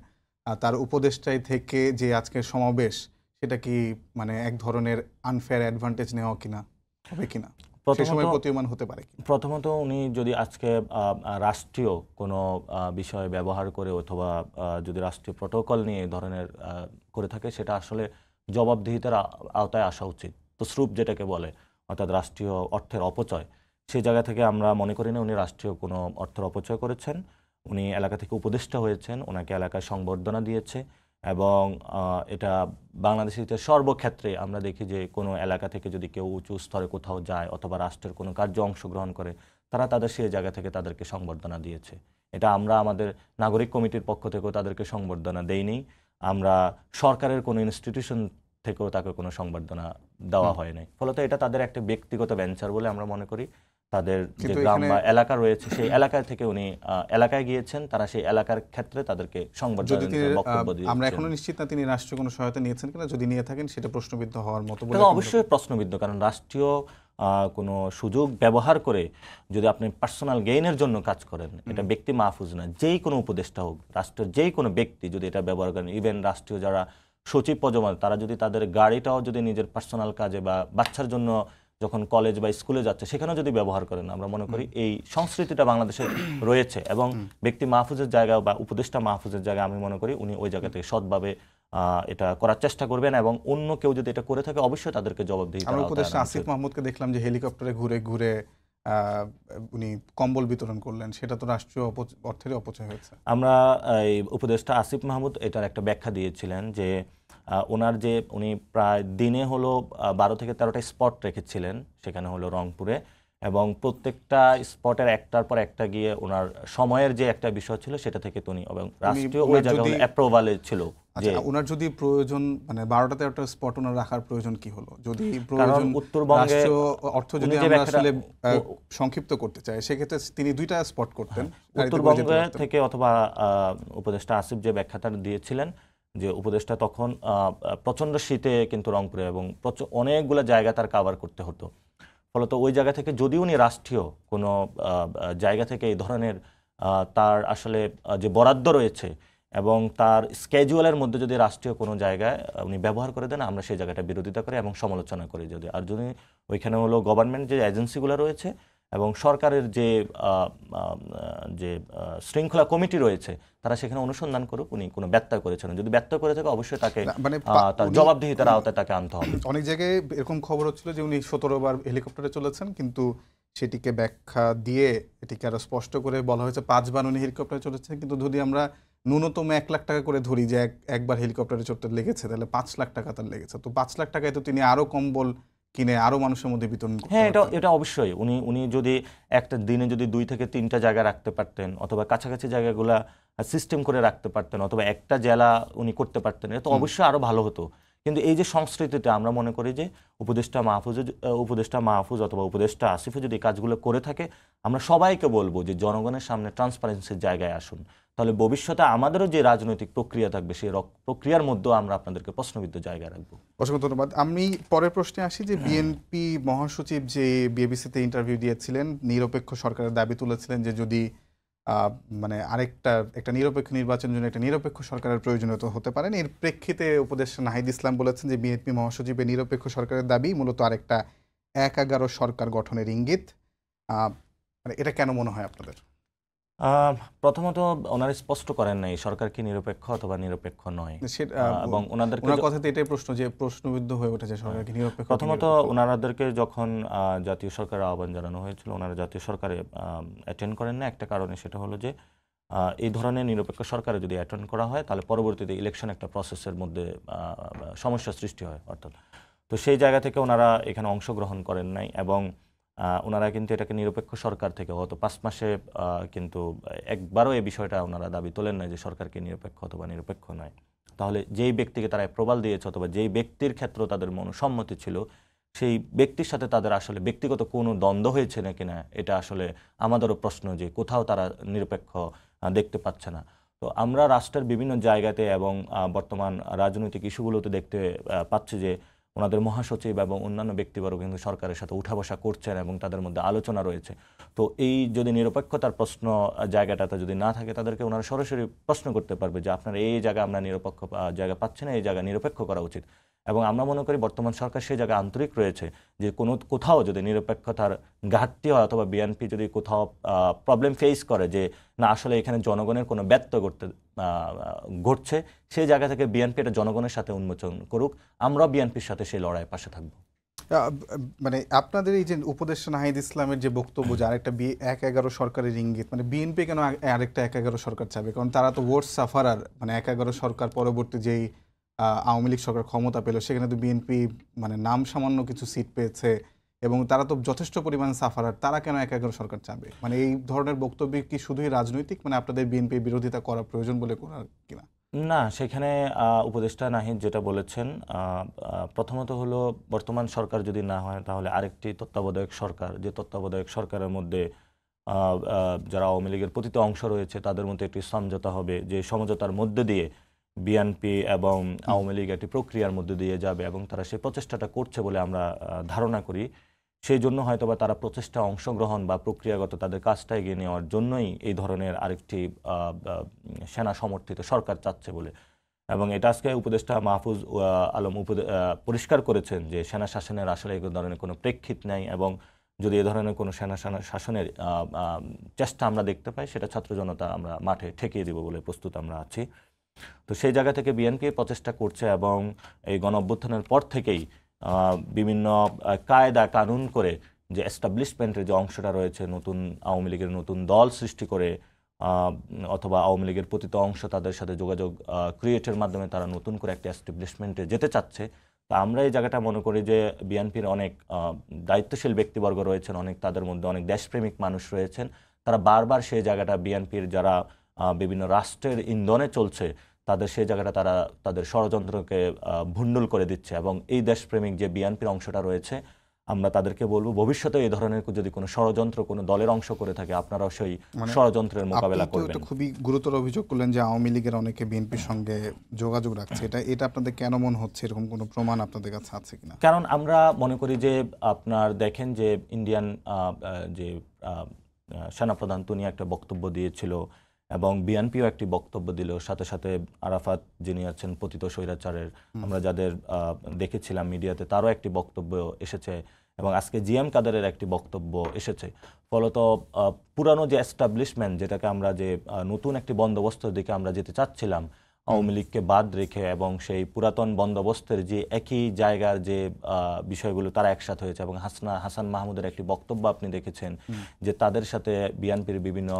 [SPEAKER 1] তার উপদেষ্টায় থেকে যে আজকের সমাবেশ, সেটা কি মানে এক ধরনের আনফেয়ার অ্যাডভান্টেজ নেওয়া কিনা হবে কিনা, সেই সময় প্রতীয়মান হতে পারে কি?
[SPEAKER 2] প্রথমত উনি যদি আজকে রাষ্ট্রীয় কোনো বিষয় ব্যবহার করে অথবা যদি রাষ্ট্রীয় প্রোটোকল নিয়ে এই ধরনের করে থাকে, সেটা আসলে জবাবদিহিতার আওতায় আসা উচিত। তো স্রুপ যেটাকে বলে, অর্থাৎ রাষ্ট্রীয় অর্থের অপচয়, সেই জায়গা থেকে আমরা মনে করি না উনি রাষ্ট্রীয় কোনো অর্থের অপচয় করেছেন। উনি এলাকা থেকে উপদেষ্টা হয়েছেন, ওনাকে এলাকায় সংবর্ধনা দিয়েছে এবং এটা বাংলাদেশের সর্বক্ষেত্রে আমরা দেখি যে কোনো এলাকা থেকে যদি কেউ উঁচু স্তরে কোথাও যায় অথবা রাষ্ট্রের কোনো কার্যে অংশগ্রহণ করে, তারা তাদের সেই জায়গা থেকে তাদেরকে সংবর্ধনা দিয়েছে। এটা আমরা আমাদের নাগরিক কমিটির পক্ষ থেকেও তাদেরকে সংবর্ধনা দেইনি, আমরা সরকারের কোনো ইনস্টিটিউশন থেকেও তাকে কোনো সংবর্ধনা দেওয়া হয় নাই। ফলত এটা তাদের একটা ব্যক্তিগত ভেঞ্চার বলে আমরা মনে করি। তাদের যে গ্রাম বা এলাকা রয়েছে, সেই এলাকা থেকে উনি এলাকায় গিয়েছেন, তারা সেই এলাকার ক্ষেত্রে তাদেরকে সংবর্ধনা বক্তব্য দিয়েছেন।
[SPEAKER 1] আমরা এখনো নিশ্চিত না তিনি রাষ্ট্রীয় কোনো সহায়তা নিয়েছেন কিনা, যদি নিয়ে থাকেন সেটা প্রশ্নবিদ্ধ হওয়ার মতো বলে।
[SPEAKER 2] অবশ্যই প্রশ্নবিদ্ধ, কারণ রাষ্ট্রীয় কোনো সুযোগ ব্যবহার করে যদি আপনি পার্সোনাল গেইনের জন্য কাজ করেন, এটা ব্যক্তি মাহফুজ না, যেই কোনো উপদেষ্টা হোক, রাষ্ট্রের যেই কোনো ব্যক্তি যদি এটা ব্যবহার করেন, ইভেন রাষ্ট্রীয় যারা সচিব পদমান, তারা যদি তাদের গাড়িটাও যদি নিজের পার্সোনাল কাজে বা বাচ্চার জন্য যখন কলেজ বা স্কুলে যাচ্ছে সেখানেও যদি ব্যবহার করেন, আমরা মনে করি এই সংস্কৃতিটা বাংলাদেশে রয়েছে এবং ব্যক্তি মাহফুজের জায়গা বা উপদেষ্টা মাহফুজের জায়গা আমি মনে করি উনি ওই জায়গা থেকে সৎভাবে এটা করার চেষ্টা করবেন এবং অন্য কেউ যদি এটা করে থাকে অবশ্যই তাদেরকে জবাবদিহিতা।
[SPEAKER 1] আমরা উপদেষ্টা আসিফ মাহমুদকে দেখলাম যে হেলিকপ্টারে ঘুরে ঘুরে উনি কম্বল বিতরণ করলেন, সেটা তো রাষ্ট্রীয় অর্থেরই অপচয় হয়েছে।
[SPEAKER 2] আমরা এই উপদেষ্টা আসিফ মাহমুদ এটার একটা ব্যাখ্যা দিয়েছিলেন যে উনি প্রায় দিনে হলো 12 থেকে 13টা স্পট রেখেছিলেন, সেখানে হলো রংপুরে, এবং প্রত্যেকটা স্পটের একটার পর একটা গিয়ে ওনার সময়ের যে একটা বিষয় ছিল সেটা থেকে উনি এবং রাষ্ট্রীয় ওই জায়গা অ্যাপ্রুভালে ছিল যে
[SPEAKER 1] ওনার যদি প্রয়োজন মানে 12টা 13টা স্পট ওনার রাখার প্রয়োজন কি হলো, যদি প্রয়োজন
[SPEAKER 2] উত্তরবঙ্গে
[SPEAKER 1] অর্থ যদি আমরা আসলে সংক্ষিপ্ত করতে চাই, সেক্ষেত্রে তিনি 2টা স্পট করতেন
[SPEAKER 2] উত্তরবঙ্গে থেকে, অথবা উপদেষ্টা আসিফ যে ব্যাখ্যাটা দিয়েছিলেন যে উপদেষ্টা তখন প্রচণ্ড শীতে কিন্তু রংপুরে এবং অনেকগুলো জায়গা তার কাভার করতে হতো, ফলত ওই জায়গা থেকে যদি উনি রাষ্ট্রীয় কোনো জায়গা থেকে এই ধরনের তার আসলে যে বরাদ্দ রয়েছে এবং তার স্কেজুয়ালের মধ্যে যদি রাষ্ট্রীয় কোনো জায়গায় উনি ব্যবহার করে দেন, আমরা সেই জায়গাটা বিরোধিতা করি এবং সমালোচনা করি। যদি ওইখানে হলো গভর্নমেন্ট যে এজেন্সিগুলো রয়েছে এবং সরকারের যে শৃঙ্খলা কমিটি রয়েছে, তারা সেখানে অনুসন্ধান করুক উনি কোনো ব্যত্যয় করেছেন। যদি ব্যত্যয় করে থাকে অবশ্যই তাকে
[SPEAKER 1] মানে
[SPEAKER 2] তার জবাবদিহিতার আওতায় তাকে আনতে হবে।
[SPEAKER 1] অনেক জায়গায় এরকম খবর হচ্ছিল যে উনি 17 বার হেলিকপ্টারে চলেছেন, কিন্তু সেটিকে ব্যাখ্যা দিয়ে এটিকে আরো স্পষ্ট করে বলা হয়েছে 5 বার উনি হেলিকপ্টারে চলেছেন। কিন্তু যদি আমরা ন্যূনতম 1 লাখ টাকা করে ধরি যে একবার হেলিকপ্টারে চড়তে লেগেছে, তাহলে 5 লাখ টাকা তার লেগেছে। তো 5 লাখ টাকায় তো তিনি আরো কম্বল কিনে আরো মানুষের মধ্যে বিতরণ করতে
[SPEAKER 2] হ্যাঁ,
[SPEAKER 1] পারতেন।
[SPEAKER 2] এটা অবশ্যই উনি যদি একটা দিনে যদি 2 থেকে 3টা জায়গা রাখতে পারতেন, অথবা কাছাকাছি জায়গাগুলা সিস্টেম করে রাখতে পারতেন, অথবা একটা জেলা উনি করতে পারতেন, এটা তো অবশ্যই আরো ভালো হতো। কিন্তু এই যে সংস্কৃতিটা আমরা মনে করি যে উপদেষ্টা মাহফুজ অথবা উপদেষ্টা আসিফও যদি কাজগুলো করে থাকে, আমরা সবাইকে বলবো যে জনগণের সামনে ট্রান্সপারেন্সির জায়গায় আসুন। তাহলে ভবিষ্যতে আমাদেরও যে রাজনৈতিক প্রক্রিয়া থাকবে, সেই প্রক্রিয়ার মধ্যেও আমরা আপনাদেরকে প্রশ্নবিদ্ধ জায়গায় রাখবো।
[SPEAKER 1] অসংখ্য ধন্যবাদ। আমি পরের প্রশ্নে আসি যে বিএনপি মহাসচিব যে বিএবিসিতে ইন্টারভিউ দিয়েছিলেন, নিরপেক্ষ সরকারের দাবি তুলেছিলেন যে যদি মানে একটা নিরপেক্ষ নির্বাচনের জন্য একটা নিরপেক্ষ সরকারের প্রয়োজনীয়তা হতে পারেন। এর প্রেক্ষিতে উপদেষ্টা নাহিদ ইসলাম বলেছেন যে বিএনপি মহাসচিবের নিরপেক্ষ সরকারের দাবি মূলত আরেকটা ১/১১ সরকার গঠনের ইঙ্গিত। মানে এটা কেন মনে হয় আপনাদের?
[SPEAKER 2] প্রথমত ওনারা স্পষ্ট করেন নাই সরকার কি নিরপেক্ষ অথবা নিরপেক্ষ নয়, এবং ওনাদেরকে
[SPEAKER 1] ওনার কথাতে এটাই প্রশ্নবিদ্ধ হয়ে উঠেছে সরকার কি নিরপেক্ষ।
[SPEAKER 2] প্রথমত ওনাদেরকে যখন জাতীয় সরকারের আহ্বান জানানো হয়েছিল, ওনারা জাতীয় সরকারে অ্যাটেন্ড করেন না একটা কারণে, সেটা হলো যে এই ধরনের নিরপেক্ষ সরকারে যদি অ্যাটেন্ড করা হয় তাহলে পরবর্তীতে ইলেকশন একটা প্রসেসের মধ্যে সমস্যা সৃষ্টি হয় অর্থাৎ। তো সেই জায়গা থেকে ওনারা এখানে অংশগ্রহণ করেন নাই, এবং ওনারা কিন্তু এটাকে নিরপেক্ষ সরকার থেকে গত 5 মাসে কিন্তু একবারও এই বিষয়টা ওনারা দাবি তোলেন না যে সরকারকে নিরপেক্ষ অথবা নিরপেক্ষ নয়। তাহলে যেই ব্যক্তিকে তারা অ্যাপ্রুভাল দিয়েছে অথবা যেই ব্যক্তির ক্ষেত্রে তাদের মনসম্মতি ছিল, সেই ব্যক্তির সাথে তাদের আসলে ব্যক্তিগত কোনো দ্বন্দ্ব হয়েছে না কিনা, এটা আসলে আমাদেরও প্রশ্ন যে কোথাও তারা নিরপেক্ষ দেখতে পাচ্ছে না। তো আমরা রাষ্ট্রের বিভিন্ন জায়গাতে এবং বর্তমান রাজনৈতিক ইস্যুগুলোতে দেখতে পাচ্ছি যে ওনাদের মহাসচিব এবং অন্যান্য ব্যক্তিবর্গ কিন্তু সরকারের সাথে উঠা বসা করছেন এবং তাদের মধ্যে আলোচনা রয়েছে। তো এই যদি নিরপেক্ষতার প্রশ্ন জায়গাটাতে যদি না থাকে, তাদেরকে ওনারা সরাসরি প্রশ্ন করতে পারবে যে আপনার এই জায়গা আমরা নিরপেক্ষ জায়গা পাচ্ছি না, এই জায়গা নিরপেক্ষ করা উচিত। এবং আমরা মনে করি বর্তমান সরকার সেই জায়গায় আন্তরিক রয়েছে যে কোথাও যদি নিরপেক্ষতার ঘাটতি হয় অথবা বিএনপি যদি কোথাও প্রবলেম ফেস করে যে না আসলে এখানে জনগণের কোনো ব্যত্যয় ঘটছে, সেই জায়গা থেকে বিএনপি এটা জনগণের সাথে উন্মোচন করুক, আমরা বিএনপির সাথে সেই লড়াইয়ের পাশে থাকবো।
[SPEAKER 1] মানে আপনাদের এই যে উপদেষ্টা নাহিদ ইসলামের যে বক্তব্য যে আরেকটা ১/১১ সরকারের ইঙ্গিত, মানে বিএনপি কেন আরেকটা ১/১১ সরকার চাবে? কারণ তারা তো ভোট সাফারার, মানে ১/১১ সরকার পরবর্তী যেই আওয়ামী লীগ সরকার ক্ষমতা পেল সেখানে তো বিএনপি মানে নাম সামান্য কিছু সিট পেয়েছে এবং তারা তো যথেষ্ট পরিমাণ সাফারার। তারা কেন ১/১১ সরকার চাবে? মানে এই ধরনের বক্তব্য কি শুধুই রাজনৈতিক, মানে আপনাদের বিএনপি বিরোধিতা করা প্রয়োজন বলে করার কিনা?
[SPEAKER 2] না, সেখানে উপদেষ্টা নাহিদ যেটা বলেছেন, প্রথমত হলো বর্তমান সরকার যদি না হয় তাহলে আরেকটি তত্ত্বাবধায়ক সরকার, যে তত্ত্বাবধায়ক সরকারের মধ্যে যারা আওয়ামী লীগের প্রতিটি অংশ রয়েছে তাদের মধ্যে একটি সমঝোতা হবে, যে সমঝোতার মধ্যে দিয়ে বিএনপি এবং আওয়ামী লীগ একটি প্রক্রিয়ার মধ্যে দিয়ে যাবে এবং তারা সেই প্রচেষ্টাটা করছে বলে আমরা ধারণা করি। সেই জন্য হয়তোবা তারা প্রচেষ্টা অংশগ্রহণ বা প্রক্রিয়াগত তাদের কাজটা এগিয়ে নেওয়ার জন্যই এই ধরনের আরেকটি সেনা সমর্থিত সরকার চাচ্ছে বলে। এবং এটা আজকে উপদেষ্টা মাহফুজ আলম পরিষ্কার করেছেন যে সেনা শাসনের আসলে এই ধরনের কোনো প্রেক্ষিত নেই, এবং যদি এ ধরনের কোনো সেনা শাসনের চেষ্টা আমরা দেখতে পাই, সেটা ছাত্র জনতা আমরা মাঠে ঠেকিয়ে দেব বলে প্রস্তুত আমরা আছি। তো সেই জায়গা থেকে বিএনপি প্রচেষ্টা করছে এবং এই গণ-অভ্যুত্থানের পর থেকেই বিভিন্ন কায়দা কানুন করে যে এস্টাবলিশমেন্টের যে অংশটা রয়েছে, নতুন আওয়ামী লীগের নতুন দল সৃষ্টি করে অথবা আওয়ামী লীগের প্রতিটি অংশ তাদের সাথে যোগাযোগ ক্রিয়েটের মাধ্যমে তারা নতুন করে একটা এস্টাবলিশমেন্টে যেতে চাচ্ছে। তা আমরা এই জায়গাটা মনে করি যে বিএনপির অনেক দায়িত্বশীল ব্যক্তিবর্গ রয়েছেন, অনেক তাদের মধ্যে অনেক দেশপ্রেমিক মানুষ রয়েছেন, তারা বারবার সেই জায়গাটা বিএনপির যারা বিভিন্ন রাষ্ট্রের ইন্ধনে চলছে তাদের সেই জায়গাটা তারা তাদের ষড়যন্ত্রকে ভণ্ডুল করে দিচ্ছে। এবং এই দেশপ্রেমিক যে বিএনপির অংশটা রয়েছে, আমরা তাদেরকে বলবো ভবিষ্যতে এই ধরনের যদি কোনো ষড়যন্ত্র কোনো দলের অংশ করে থাকে আপনারাও সেই
[SPEAKER 1] মানে
[SPEAKER 2] ষড়যন্ত্রের মোকাবেলা
[SPEAKER 1] আপনি তো
[SPEAKER 2] করবেন।
[SPEAKER 1] এটা খুবই গুরুতর অভিযোগ করলেন যে আওয়ামী লীগের অনেকে বিএনপির সঙ্গে যোগাযোগ রাখছে, এটা আপনাদের কেন মনে হচ্ছে? এরকম কোনো প্রমাণ আপনাদের কাছে আছে কিনা?
[SPEAKER 2] কারণ আমরা মনে করি যে আপনার দেখেন যে ইন্ডিয়ান যে আহ, সেনাপ্রধান তিনি একটা বক্তব্য দিয়েছিল এবং বিএনপিও একটি বক্তব্য দিল, সাথে সাথে আরাফাত যিনি আছেন পতিত স্বৈরাচারের আমরা যাদের দেখেছিলাম মিডিয়াতে তারও একটি বক্তব্য এসেছে এবং আজকে জিএম কাদেরের একটি বক্তব্য এসেছে। ফলত পুরানো যে এস্টাবলিশমেন্ট যেটাকে আমরা যে নতুন একটি বন্দোবস্তের দিকে আমরা যেতে চাচ্ছিলাম আওয়ামী লীগকে বাদ রেখে এবং সেই পুরাতন বন্দোবস্তের যে একই জায়গার যে বিষয়গুলো তারা একসাথে হয়েছে এবং হাসান মাহমুদের একটি বক্তব্য আপনি দেখেছেন যে তাদের সাথে বিএনপির বিভিন্ন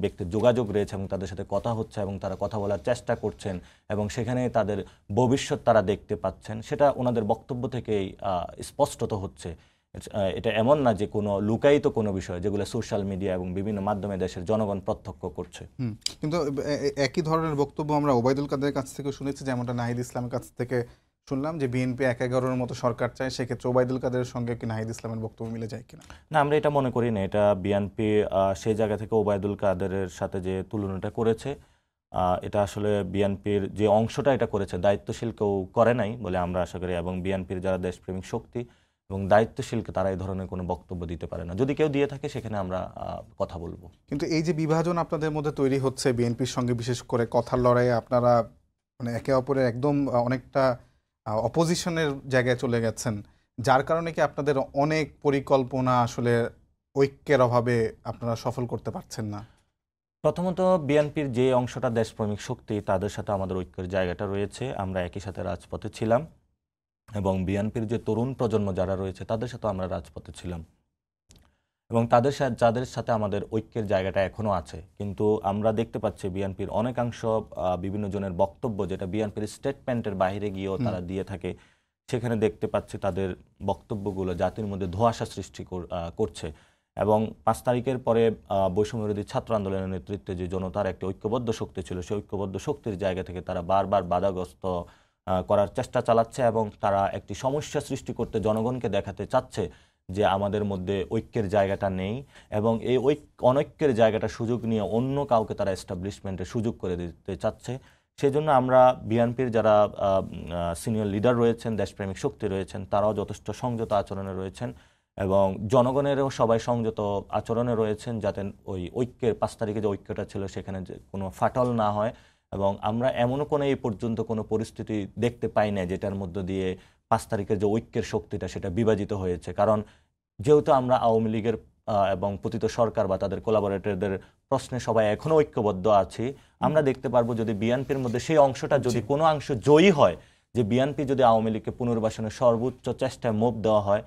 [SPEAKER 2] ব্যক্তির যোগাযোগ রয়েছে এবং তাদের সাথে কথা হচ্ছে এবং তারা কথা বলার চেষ্টা করছেন এবং সেখানে তাদের ভবিষ্যৎ তারা দেখতে পাচ্ছেন, সেটা ওনাদের বক্তব্য থেকেই স্পষ্টত হচ্ছে। এটা এমন না যে কোনো লুকায়িত কোনো বিষয় যেগুলো সোশ্যাল মিডিয়া এবং বিভিন্ন মাধ্যমে দেশের জনগণ প্রত্যক্ষ করছে।
[SPEAKER 1] কিন্তু একই ধরনের বক্তব্য আমরা ওবায়দুল কাদেরের কাছ থেকে শুনেছি, যেমনটা নাহিদ ইসলামের কাছ থেকে শুনলাম যে বিএনপি ১/১১-র মতো সরকার চায়, সেক্ষেত্রে ওবায়দুল কাদেরের সঙ্গে কি নাহিদ ইসলামের বক্তব্য মিলে যায় কিনা?
[SPEAKER 2] না, আমরা এটা মনে করি না। এটা বিএনপি সেই জায়গা থেকে ওবায়দুল কাদেরের সাথে যে তুলনাটা করেছে এটা আসলে বিএনপির যে অংশটা এটা করেছে দায়িত্বশীল কেউ করে নাই বলে আমরা আশা করি এবং বিএনপির যারা দেশপ্রেমিক শক্তি এবং দায়িত্বশীলকে তারা এই ধরনের কোনো বক্তব্য দিতে পারে না। যদি কেউ দিয়ে থাকে সেখানে আমরা কথা বলবো।
[SPEAKER 1] কিন্তু এই যে বিভাজন আপনাদের মধ্যে তৈরি হচ্ছে বিএনপির সঙ্গে, বিশেষ করে কথার লড়াইয়ে আপনারা মানে একে অপরের একদম অনেকটা অপোজিশনের জায়গায় চলে গেছেন, যার কারণে কি আপনাদের অনেক পরিকল্পনা আসলে ঐক্যের অভাবে আপনারা সফল করতে পারছেন না?
[SPEAKER 2] প্রথমত বিএনপির যে অংশটা দেশপ্রেমিক শক্তি তাদের সাথে আমাদের ঐক্যের জায়গাটা রয়েছে। আমরা একই সাথে রাজপথে ছিলাম এবং বিএনপির যে তরুণ প্রজন্ম যারা রয়েছে তাদের সাথে আমরা রাজপথে ছিলাম এবং যাদের সাথে আমাদের ঐক্যের জায়গাটা এখনও আছে। কিন্তু আমরা দেখতে পাচ্ছি বিএনপির অনেকাংশ বিভিন্ন জনের বক্তব্য যেটা বিএনপির স্টেটমেন্টের বাইরে গিয়েও তারা দিয়ে থাকে, সেখানে দেখতে পাচ্ছি তাদের বক্তব্যগুলো জাতির মধ্যে ধোঁয়াশা সৃষ্টি করছে এবং 5 তারিখের পরে বৈষম্যবিরোধী ছাত্র আন্দোলনের নেতৃত্বে যে জনতার একটি ঐক্যবদ্ধ শক্তি ছিল সেই ঐক্যবদ্ধ শক্তির জায়গা থেকে তারা বারবার বাধাগ্রস্ত করার চেষ্টা চালাচ্ছে এবং তারা একটি সমস্যা সৃষ্টি করতে জনগণকে দেখাতে চাচ্ছে যে আমাদের মধ্যে ঐক্যের জায়গাটা নেই এবং এই অনৈক্যের জায়গাটা সুযোগ নিয়ে অন্য কাউকে তারা এস্টাবলিশমেন্টের সুযোগ করে দিতে চাচ্ছে। সেই জন্য আমরা বিএনপির যারা সিনিয়র লিডার রয়েছেন, দেশপ্রেমিক শক্তি রয়েছেন, তারাও যথেষ্ট সংযত আচরণে রয়েছেন এবং জনগণেরও সবাই সংযত আচরণে রয়েছেন যাতে ওই ঐক্যের 5 তারিখে যে ঐক্যটা ছিল সেখানে যে কোনো ফাটল না হয় এবং আমরা এমনও কোনো এই পর্যন্ত কোনো পরিস্থিতি দেখতে পাই না যেটার মধ্য দিয়ে 5 তারিখের যে ঐক্যের শক্তিটা সেটা বিভাজিত হয়েছে। কারণ যেহেতু আমরা আওয়ামী লীগের এবং পতিত সরকার বা তাদের কোলাবোরেটরদের প্রশ্নে সবাই এখনও ঐক্যবদ্ধ আছি, আমরা দেখতে পারবো যদি বিএনপির মধ্যে সেই অংশটা যদি কোনো অংশ জয়ী হয়, যে বিএনপি যদি আওয়ামী লীগকে পুনর্বাসনের সর্বোচ্চ চেষ্টায় মুভ দেওয়া হয়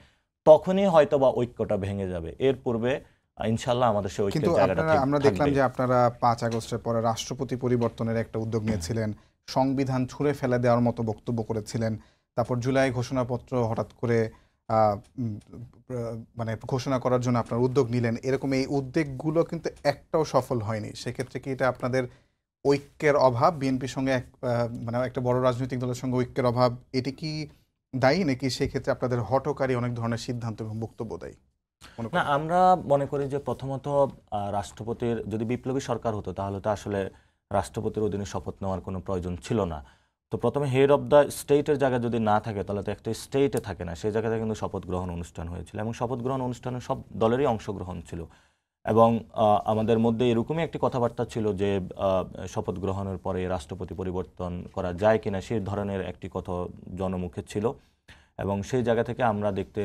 [SPEAKER 2] তখনই হয়তো বা ঐক্যটা ভেঙে যাবে। এর পূর্বে ইনশাল্লাহ আমাদের সেই ঐক্যের জায়গাটা থাকবে।
[SPEAKER 1] আমরা দেখলাম যে আপনারা 5 আগস্টের পরে রাষ্ট্রপতি পরিবর্তনের একটা উদ্যোগ নিয়েছিলেন, সংবিধান ছুঁড়ে ফেলে দেওয়ার মতো বক্তব্য করেছিলেন, তারপর জুলাই ঘোষণাপত্র হঠাৎ করে মানে ঘোষণা করার জন্য আপনার উদ্যোগ নিলেন। এরকম এই উদ্যোগগুলো কিন্তু একটাও সফল হয়নি। সেক্ষেত্রে কি এটা আপনাদের ঐক্যের অভাব, বিএনপির সঙ্গে মানে একটা বড় রাজনৈতিক দলের সঙ্গে ঐক্যের অভাব, এটি কি দায়ী নাকি সেক্ষেত্রে আপনাদের হঠকারী অনেক ধরনের সিদ্ধান্ত এবং বক্তব্য দায়ী?
[SPEAKER 2] না, আমরা মনে করি যে প্রথমত রাষ্ট্রপতির যদি বিপ্লবী সরকার হতো তাহলে তো আসলে রাষ্ট্রপতির অধীনে শপথ নেওয়ার কোনো প্রয়োজন ছিল না। তো প্রথমে হেড অফ দ্য স্টেটের জায়গা যদি না থাকে তাহলে তো একটা স্টেটে থাকে না, সেই জায়গাতে কিন্তু শপথ গ্রহণ অনুষ্ঠান হয়েছিল এবং শপথ গ্রহণ অনুষ্ঠানে সব দলেরই অংশগ্রহণ ছিল এবং আমাদের মধ্যে এরকমই একটি কথাবার্তা ছিল যে শপথ গ্রহণের পরে রাষ্ট্রপতি পরিবর্তন করা যায় কিনা সেই ধরনের একটি কথা জনমুখে ছিল এবং সেই জায়গা থেকে আমরা দেখতে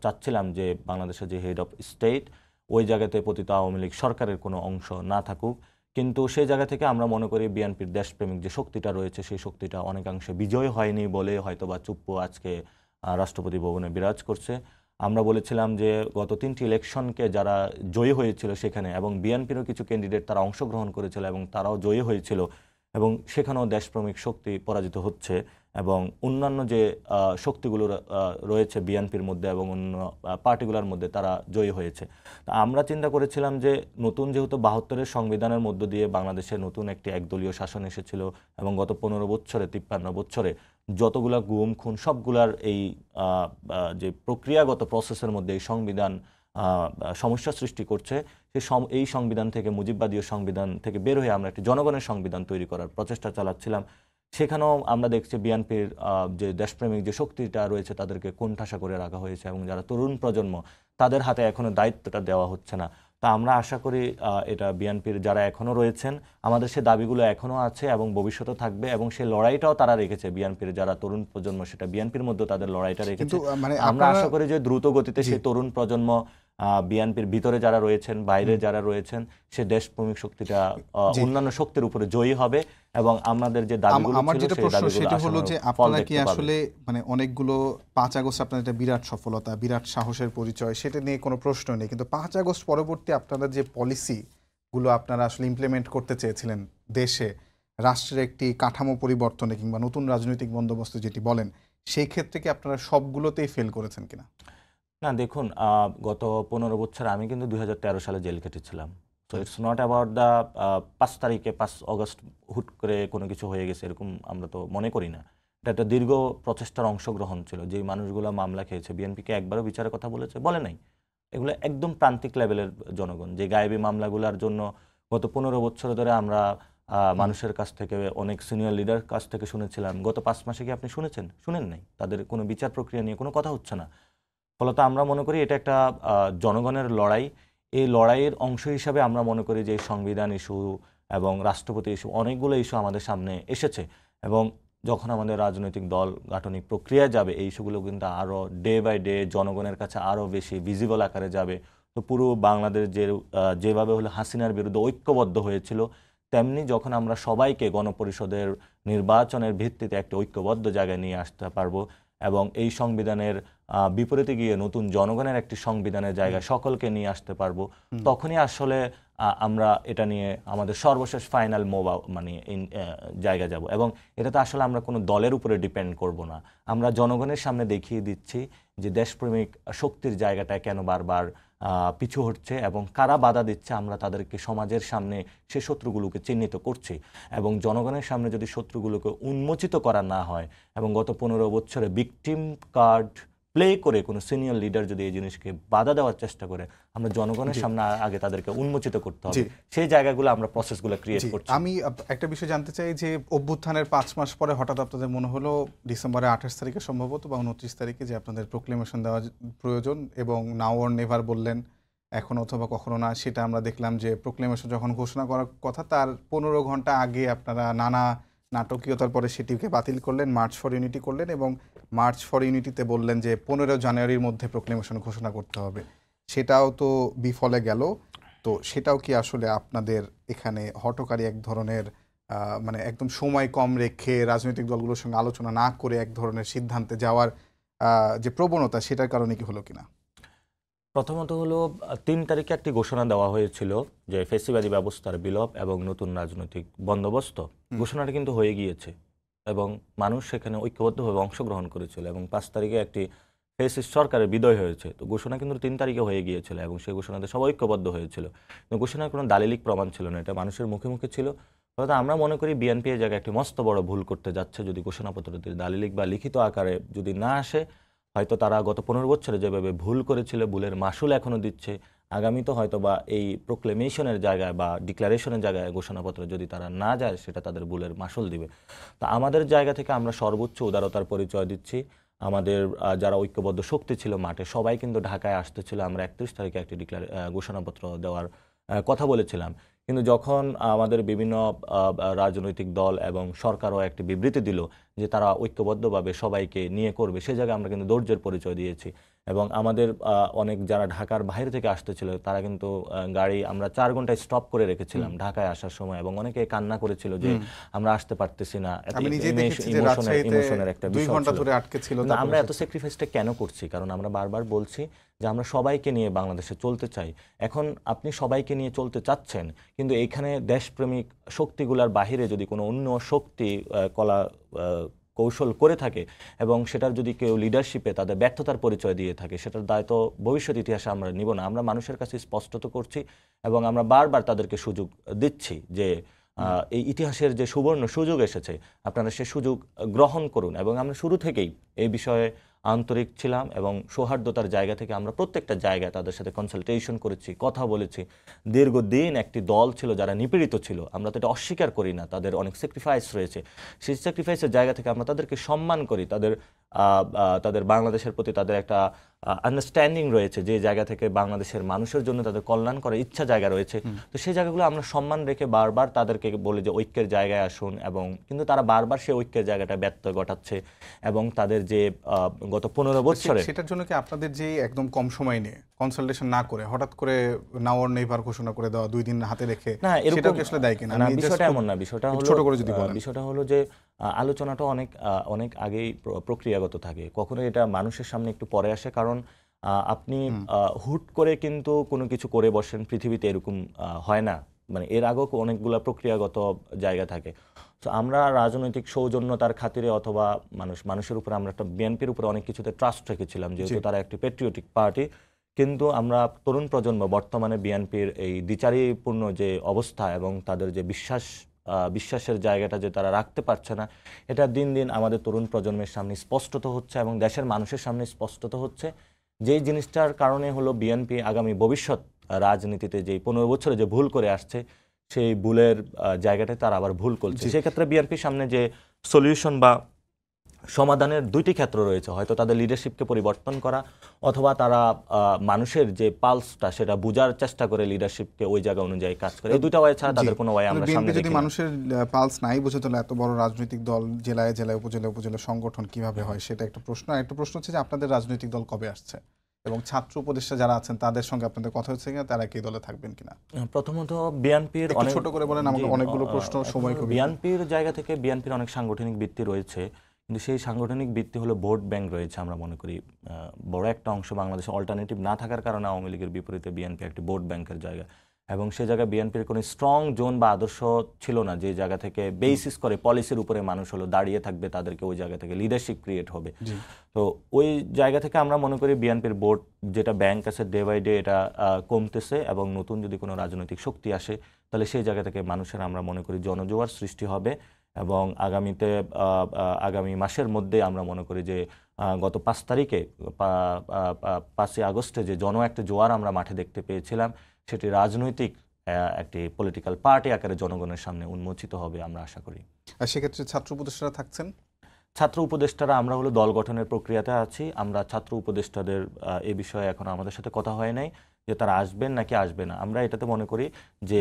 [SPEAKER 2] চাচ্ছিলাম যে বাংলাদেশের যে হেড অফ স্টেট ওই জায়গাতে পতিত আওয়ামী লীগ সরকারের কোনো অংশ না থাকুক। কিন্তু সেই জায়গা থেকে আমরা মনে করি বিএনপির দেশপ্রেমিক যে শক্তিটা রয়েছে সেই শক্তিটা অনেকাংশে বিজয় হয়নি বলে হয়তোবা চুপ্পু আজকে রাষ্ট্রপতি ভবনে বিরাজ করছে। আমরা বলেছিলাম যে গত 3টি ইলেকশনকে যারা জয়ী হয়েছিল সেখানে এবং বিএনপিরও কিছু ক্যান্ডিডেট তারা অংশগ্রহণ করেছিল এবং তারাও জয়ী হয়েছিল এবং সেখানেও দেশপ্রেমিক শক্তি পরাজিত হচ্ছে এবং অন্যান্য যে শক্তিগুলো রয়েছে বিএনপির মধ্যে এবং অন্য পার্টিগুলোর মধ্যে তারা জয়ী হয়েছে। তা আমরা চিন্তা করেছিলাম যে নতুন যেহেতু ৭২-এর সংবিধানের মধ্য দিয়ে বাংলাদেশে নতুন একটি একদলীয় শাসন এসেছিল এবং গত ১৫ বছরে ৫৩ বছরে যতগুলা গুম খুন সবগুলার এই যে প্রক্রিয়াগত প্রসেসের মধ্যে এই সংবিধান সমস্যা সৃষ্টি করছে, এই সংবিধান থেকে, মুজিববাদী সংবিধান থেকে বের হয়ে আমরা একটি জনগণের সংবিধান তৈরি করার প্রচেষ্টা চালাচ্ছিলাম। সেখানেও আমরা দেখছি বিএনপির যে দেশপ্রেমিক যে শক্তিটা রয়েছে তাদেরকে কোণঠাসা করে রাখা হয়েছে এবং যারা তরুণ প্রজন্ম তাদের হাতে এখনো দায়িত্বটা দেওয়া হচ্ছে না। তা আমরা আশা করি এটা বিএনপির যারা এখনো রয়েছেন, আমাদের সে দাবিগুলো এখনো আছে এবং ভবিষ্যতে থাকবে এবং সেই লড়াইটাও তারা রেখেছে। বিএনপির যারা তরুণ প্রজন্ম সেটা বিএনপির মধ্যে তাদের লড়াইটা রেখেছে। আমরা আশা করি যে দ্রুত গতিতে সেই তরুণ প্রজন্ম বিএনপির ভিতরে যারা রয়েছেন, বাইরে যারা রয়েছেন, সে দেশপ্রেমিক শক্তিটা অন্যান্য শক্তির উপরে জয়ী হবে এবং আমাদের যে দাবিগুলো
[SPEAKER 1] আমার
[SPEAKER 2] ছিল
[SPEAKER 1] যেটা
[SPEAKER 2] সেই
[SPEAKER 1] প্রশ্ন
[SPEAKER 2] দাবিগুলো
[SPEAKER 1] সেটা হলো যে আপনারা কি
[SPEAKER 2] আসলে
[SPEAKER 1] আসলে মানে অনেকগুলো ৫ আগস্ট আপনাদের একটা বিরাট সফলতা, বিরাট সাহসের পরিচয়, সেটা নিয়ে কোনো প্রশ্ন নেই, কিন্তু ৫ আগস্ট পরবর্তী আপনারা যে পলিসি গুলো আপনারা আসলে ইমপ্লিমেন্ট করতে চেয়েছিলেন দেশে, রাষ্ট্রের একটি কাঠামো পরিবর্তনে কিংবা নতুন রাজনৈতিক বন্দোবস্ত যেটি বলেন, সেই ক্ষেত্রে কি আপনারা সবগুলোতেই ফেল করেছেন কিনা?
[SPEAKER 2] না দেখুন, গত ১৫ বছর আমি কিন্তু ২০১৩ সালে জেল কেটেছিলাম। So it's not about the ৫ তারিখে ৫ আগস্ট হুট করে কোনো কিছু হয়ে গেছে এরকম আমরা তো মনে করি না। এটা একটা দীর্ঘ প্রচেষ্টার অংশগ্রহণ ছিল। যেই মানুষগুলো মামলা খেয়েছে, বিএনপিকে একবারও বিচারের কথা বলেছে? বলে নাই। এগুলো একদম প্রান্তিক লেভেলের জনগণ, যে গায়েবী মামলাগুলোর জন্য গত ১৫ বছর ধরে আমরা মানুষের কাছ থেকে, অনেক সিনিয়র লিডার কাছ থেকে শুনেছিলাম। গত ৫ মাসে কি আপনি শুনেছেন? শুনেন নাই। তাদের কোনো বিচার প্রক্রিয়া নিয়ে কোনো কথা হচ্ছে না। ফলত আমরা মনে করি এটা একটা জনগণের লড়াই। এই লড়াইয়ের অংশ হিসাবে আমরা মনে করি যে সংবিধান ইস্যু এবং রাষ্ট্রপতি ইস্যু, অনেকগুলো ইস্যু আমাদের সামনে এসেছে এবং যখন আমাদের রাজনৈতিক দল গাঠনিক প্রক্রিয়া যাবে, এই ইস্যুগুলো কিন্তু আরও ডে বাই ডে জনগণের কাছে আরও বেশি ভিজিবল আকারে যাবে। তো পুরো বাংলাদেশ যেভাবে হলো হাসিনার বিরুদ্ধে ঐক্যবদ্ধ হয়েছিল, তেমনি যখন আমরা সবাইকে গণপরিষদের নির্বাচনের ভিত্তিতে একটা ঐক্যবদ্ধ জায়গায় নিয়ে আসতে পারবো এবং এই সংবিধানের বিপরীতে গিয়ে নতুন জনগণের একটি সংবিধানের জায়গায় সকলকে নিয়ে আসতে পারবো, তখনই আসলে আমরা এটা নিয়ে আমাদের সর্বশেষ ফাইনাল মানে জায়গা যাব। এবং এটাতে আসলে আমরা কোনো দলের উপরে ডিপেন্ড করব না। আমরা জনগণের সামনে দেখিয়ে দিচ্ছি যে দেশপ্রেমিক শক্তির জায়গাটা কেন বারবার পিছু হটছে এবং কারা বাধা দিচ্ছে। আমরা তাদেরকে সমাজের সামনে সে শত্রুগুলোকে চিহ্নিত করছি এবং জনগণের সামনে যদি শত্রুগুলোকে উন্মোচিত করা না হয় এবং গত ১৫ বছরে ভিকটিম কার্ড প্লে করে কোনো সিনিয়র লিডার যদি এই জিনিসকে বাধা দেওয়ার চেষ্টা করে, আমরা জনগণের সামনে আগে তাদেরকে উন্মোচিত করতে হবে। সেই জায়গাগুলো আমরা প্রসেসগুলো ক্রিয়েট করছি।
[SPEAKER 1] আমি একটা বিষয় জানতে চাই যে অভ্যুত্থানের ৫ মাস পরে হঠাৎ আপনাদের মনে হলো ডিসেম্বরের ২৮ তারিখে সম্ভবত বা ২৯ তারিখে যে আপনাদের প্রোক্লেমেশন দেওয়া প্রয়োজন এবং নাও অর নেভার বললেন, এখন অথবা কখনো না। সেটা আমরা দেখলাম যে প্রোক্লেমেশন যখন ঘোষণা করার কথা তার ১৫ ঘন্টা আগে আপনারা নানা নাটকীয়তার পরে সেটিকে বাতিল করলেন, মার্চ ফর ইউনিটি করলেন এবং মার্চ ফর ইউনিটিতে বললেন যে ১৫ জানুয়ারির মধ্যে প্রোক্লেমেশন ঘোষণা করতে হবে। সেটাও তো বিফলে গেল। তো সেটাও কি আসলে আপনাদের এখানে হঠকারী এক ধরনের মানে একদম সময় কম রেখে রাজনৈতিক দলগুলোর সঙ্গে আলোচনা না করে এক ধরনের সিদ্ধান্তে যাওয়ার যে প্রবণতা, সেটার কারণে কি হলো কিনা?
[SPEAKER 2] প্রথমত হলো ৩ তারিখে একটি ঘোষণা দেওয়া হয়েছিল যে ফ্যাসিবাদী ব্যবস্থার বিলোপ এবং নতুন রাজনৈতিক বন্দোবস্ত। ঘোষণাটা কিন্তু হয়ে গিয়েছে এবং মানুষ সেখানে ঐক্যবদ্ধভাবে অংশগ্রহণ করেছিল এবং ৫ তারিখে একটি ফ্যাসিস্ট সরকারের বিদায় হয়েছে। তো ঘোষণা কিন্তু ৩ তারিখে হয়ে গিয়েছিল এবং সেই ঘোষণাতে সবাই ঐক্যবদ্ধ হয়েছিল। কিন্তু ঘোষণার কোনো দালিলিক প্রমাণ ছিল না, এটা মানুষের মুখে মুখে ছিল। অর্থাৎ আমরা মনে করি বিএনপি এই জায়গায় একটি মস্ত বড় ভুল করতে যাচ্ছে যদি ঘোষণাপত্রটি দালিলিক বা লিখিত আকারে যদি না আসে। হয়তো তারা গত ১৫ বছরে যেভাবে ভুল করেছিল, ভুলের মাসুল এখনও দিচ্ছে। আগামীতে হয়তো বা এই প্রোক্লেমেশনের জায়গায় বা ডিক্লারেশনের জায়গায় ঘোষণাপত্র যদি তারা না যায়, সেটা তাদের ভুলের মাসুল দিবে। তা আমাদের জায়গা থেকে আমরা সর্বোচ্চ উদারতার পরিচয় দিচ্ছি। আমাদের যারা ঐক্যবদ্ধ শক্তি ছিল মাঠে, সবাই কিন্তু ঢাকায় আসতেছিল। আমরা ৩১ তারিখে একটি ঘোষণাপত্র দেওয়ার কথা বলেছিলাম। কিন্তু যখন আমাদের বিভিন্ন রাজনৈতিক দল এবং সরকারও একটি বিবৃতি দিল যে তারা ঐক্যবদ্ধভাবে সবাইকে নিয়ে করবে, সে জায়গায় আমরা কিন্তু ধৈর্যের পরিচয় দিয়েছি এবং আমাদের অনেক যারা ঢাকার বাইরে থেকে আসতেছিল তারা কিন্তু গাড়ি আমরা ৪ ঘন্টায় স্টপ করে রেখেছিলাম ঢাকায় আসার সময় এবং অনেকে কান্না করেছিল যে আমরা আসতে পারতেছি না। ইমোশনের একটা বিষয় ছিল। আমরা এত স্যাক্রিফাইসটা কেন করছি? কারণ আমরা বারবার বলছি যে আমরা সবাইকে নিয়ে বাংলাদেশে চলতে চাই। এখন আপনি সবাইকে নিয়ে চলতে চাচ্ছেন, কিন্তু এইখানে দেশপ্রেমিক শক্তিগুলার বাহিরে যদি কোনো অন্য শক্তি কৌশল করে থাকে এবং সেটার যদি কেউ লিডারশিপে তাদের ব্যর্থতার পরিচয় দিয়ে থাকে, সেটার দায়িত্ব ভবিষ্যৎ ইতিহাসে আমরা নিব না। আমরা মানুষের কাছে স্পষ্টত করছি এবং আমরা বারবার তাদেরকে সুযোগ দিচ্ছি যে এই ইতিহাসের যে সুবর্ণ সুযোগ এসেছে, আপনারা সে সুযোগ গ্রহণ করুন। এবং আমরা শুরু থেকেই এই বিষয়ে আন্তরিক ছিলাম এবং সৌহার্দ্যতার জায়গা থেকে আমরা প্রত্যেকটা জায়গায় তাদের সাথে কনসালটেশন করেছি, কথা বলেছি। দীর্ঘদিন একটি দল ছিল যারা নিপীড়িত ছিল, আমরা তো এটা অস্বীকার করি না, তাদের অনেক স্যাক্রিফাইস রয়েছে। সেই স্যাক্রিফাইসের জায়গা থেকে আমরা তাদেরকে সম্মান করি, তাদের বাংলাদেশের প্রতি তাদের একটা আন্ডারস্ট্যান্ডিং রয়েছে, যে জায়গা থেকে বাংলাদেশের মানুষের জন্য তাদের কল্যাণ করার ইচ্ছা জায়গা রয়েছে। তো সেই জায়গাগুলো আমরা সম্মান রেখে বারবার তাদেরকে বলি যে ঐক্যের জায়গায় আসুন, এবং কিন্তু তারা বারবার সেই ঐক্যের জায়গাটা ব্যত্যয় ঘটাচ্ছে এবং তাদের যে গত 15 বছরে
[SPEAKER 1] সেটার জন্য কি আপনাদের যে একদম কম সময় নিয়ে কনসালটেশন না করে হঠাৎ করে নাওয়ার নেইবার ঘোষণা করে দেওয়া 2 দিন হাতে রেখে,
[SPEAKER 2] না
[SPEAKER 1] সেটা কি আসলে দায়ী কিনা?
[SPEAKER 2] না, বিষয়টা এমন না। বিষয়টা হলো
[SPEAKER 1] ছোট করে যদি বলেন।
[SPEAKER 2] বিষয়টা হলো যে আলোচনাটা অনেক আগেই প্রক্রিয়াগত থাকে, কখনো এটা মানুষের সামনে একটু পরে আসে। কারণ আপনি হুট করে কিন্তু কোনো কিছু করে বসেন, পৃথিবীতে এরকম হয় না। মানে এর আগেও অনেকগুলো প্রক্রিয়াগত জায়গা থাকে। তো আমরা রাজনৈতিক সৌজন্যতার খাতিরে অথবা মানুষের উপর আমরা একটা বিএনপির উপরে অনেক কিছুতে ট্রাস্ট রেখেছিলাম, যেহেতু তারা একটি পেট্রিয়টিক পার্টি। কিন্তু আমরা তরুণ প্রজন্ম বর্তমানে বিএনপির এই দ্বিচারিপূর্ণ যে অবস্থা এবং তাদের যে বিশ্বাসের জায়গাটা যে তারা রাখতে পারছে না, এটা দিন দিন আমাদের তরুণ প্রজন্মের সামনে স্পষ্টত হচ্ছে এবং দেশের মানুষের সামনে স্পষ্টত হচ্ছে। যেই জিনিসটার কারণে হলো বিএনপি আগামী ভবিষ্যৎ রাজনীতিতে যেই 15 বছরে যে ভুল করে আসছে, সেই ভুলের জায়গাটায় তারা আবার ভুল করছে। সেক্ষেত্রে বিএনপির সামনে যে সলিউশন বা সমাধানের 2টি ক্ষেত্র রয়েছে, হয়তো তাদের লিডারশিপকে পরিবর্তন করা, অথবা তারা মানুষের যে পালসটা সেটা বোঝার চেষ্টা করে লিডারশিপকে ওই জায়গা অনুযায়ী কাজ করে। এই 2টা ওয়ে ছাড়া তাদের কোনো ওয়ে আমরা সামনে দেখি না।
[SPEAKER 1] যদি মানুষের পালস নাই বুঝে, তাহলে এত বড় রাজনৈতিক দল জেলায় জেলায় উপজেলা সংগঠন কিভাবে হয়, সেটা একটা প্রশ্ন। আর একটা প্রশ্ন হচ্ছে যে আপনাদের রাজনৈতিক দল কবে আসছে এবং ছাত্র উপদেষ্টা যারা আছেন তাদের সঙ্গে আপনাদের কথা হচ্ছে কিনা, তারা কি দলে থাকবেন কিনা?
[SPEAKER 2] প্রথমত বিএনপির
[SPEAKER 1] অনেক ছোট করে বলেন, আমাকে অনেকগুলো প্রশ্ন, সময় খুব।
[SPEAKER 2] বিএনপির জায়গা থেকে বিএনপির অনেক সাংগঠনিক ভিত্তি রয়েছে, কিন্তু সেই সাংগঠনিক ভিত্তি হলো ভোট ব্যাংক রয়েছে। আমরা মনে করি বড় একটা অংশ বাংলাদেশে অল্টারনেটিভ না থাকার কারণে আওয়ামী লীগের বিপরীতে বিএনপি একটি ভোট ব্যাংকের জায়গা, এবং সে জায়গায় বিএনপির কোনো স্ট্রং জোন বা আদর্শ ছিল না যে জায়গা থেকে বেসিস করে পলিসির উপরে মানুষ হলো দাঁড়িয়ে থাকবে, তাদেরকে ওই জায়গা থেকে লিডারশিপ ক্রিয়েট হবে। তো ওই জায়গা থেকে আমরা মনে করি বিএনপির ভোট যেটা ব্যাংক আছে ডে বাই ডে এটা কমতেছে, এবং নতুন যদি কোনো রাজনৈতিক শক্তি আসে তাহলে সেই জায়গা থেকে মানুষের আমরা মনে করি জনজোয়ার সৃষ্টি হবে। এবং আগামী মাসের মধ্যে আমরা মনে করি যে গত 5 তারিখে 5ই আগস্টে যে একটা জোয়ার আমরা মাঠে দেখতে পেয়েছিলাম, সেটি রাজনৈতিক একটি পলিটিক্যাল পার্টি আকারে জনগণের সামনে উন্মোচিত হবে আমরা আশা করি।
[SPEAKER 1] আর সেক্ষেত্রে ছাত্র উপদেষ্টারা থাকছেন?
[SPEAKER 2] ছাত্র উপদেষ্টারা আমরা হলো দল গঠনের প্রক্রিয়াতে আছি। আমরা ছাত্র উপদেষ্টাদের এ বিষয়ে এখন আমাদের সাথে কথা হয় নাই যে তারা আসবেন নাকি আসবে না। আমরা এটাতে মনে করি যে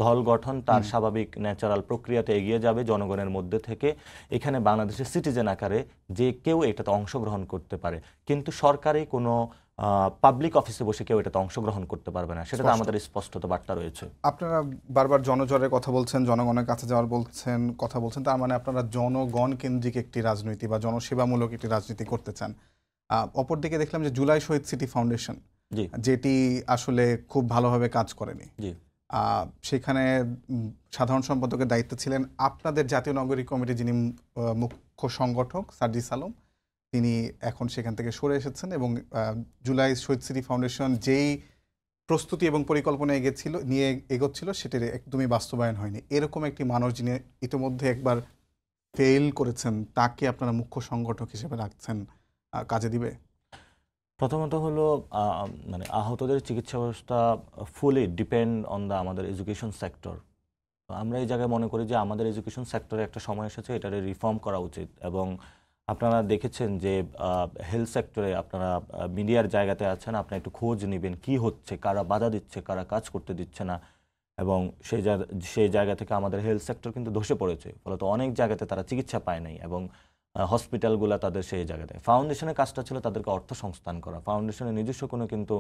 [SPEAKER 2] দল গঠন তার স্বাভাবিক ন্যাচারাল প্রক্রিয়াতে এগিয়ে যাবে জনগণের মধ্যে থেকে। এখানে বাংলাদেশের সিটিজেন আকারে যে কেউ এটাতে অংশগ্রহণ করতে পারে, কিন্তু সরকারি কোনো পাবলিক অফিসে বসে কেউ এটাতে অংশগ্রহণ করতে পারবে না, সেটাতে আমাদের স্পষ্টত বার্তা রয়েছে।
[SPEAKER 1] আপনারা বারবার জনজরের কথা বলছেন, জনগণের কাছে যাওয়ার কথা বলছেন, তার মানে আপনারা জনগণ কেন্দ্রিক একটি রাজনীতি বা জনসেবামূলক একটি রাজনীতি করতে চান। অপরদিকে দেখলাম যে জুলাই শহীদ স্মৃতি ফাউন্ডেশন, যেটি আসলে খুব ভালোভাবে কাজ করেনি, সেখানে সাধারণ সম্পাদকের দায়িত্ব ছিলেন আপনাদের জাতীয় নাগরিক কমিটি, যিনি মুখ্য সংগঠক সার্জিস আলম, তিনি এখন সেখান থেকে সরে এসেছেন। এবং জুলাই শহীদ স্মৃতি ফাউন্ডেশন যেই প্রস্তুতি এবং পরিকল্পনা নিয়ে এগোচ্ছিল সেটির একদমই বাস্তবায়ন হয়নি। এরকম একটি মানুষ যিনি ইতিমধ্যে একবার ফেল করেছেন, তাকে আপনারা মুখ্য সংগঠক হিসেবে রাখছেন, কাজে দিবে?
[SPEAKER 2] প্রথমত হলো মানে আহতদের চিকিৎসা ব্যবস্থা ফুলি ডিপেন্ড অন আমাদের এডুকেশন সেক্টর। আমরা এই জায়গায় মনে করি যে আমাদের এডুকেশন সেক্টরে একটা সময় এসেছে এটারে রিফর্ম করা উচিত। এবং আপনারা দেখেছেন যে হেলথ সেক্টরে আপনারা মিডিয়ার জায়গাতে আছেন, আপনারা একটু খোঁজ নেবেন কি হচ্ছে, কারা বাধা দিচ্ছে, কারা কাজ করতে দিচ্ছে না। এবং সেই জায়গা থেকে আমাদের হেলথ সেক্টর কিন্তু ধসে পড়েছে, ফলত অনেক জায়গাতে তারা চিকিৎসা পায় নাই এবং হসপিটালগুলো তাদের সেই জায়গাতে। ফাউন্ডেশনের কাজটা ছিল তাদেরকে অর্থ সংস্থান করা। ফাউন্ডেশনের নিজস্ব কোনো কিন্তু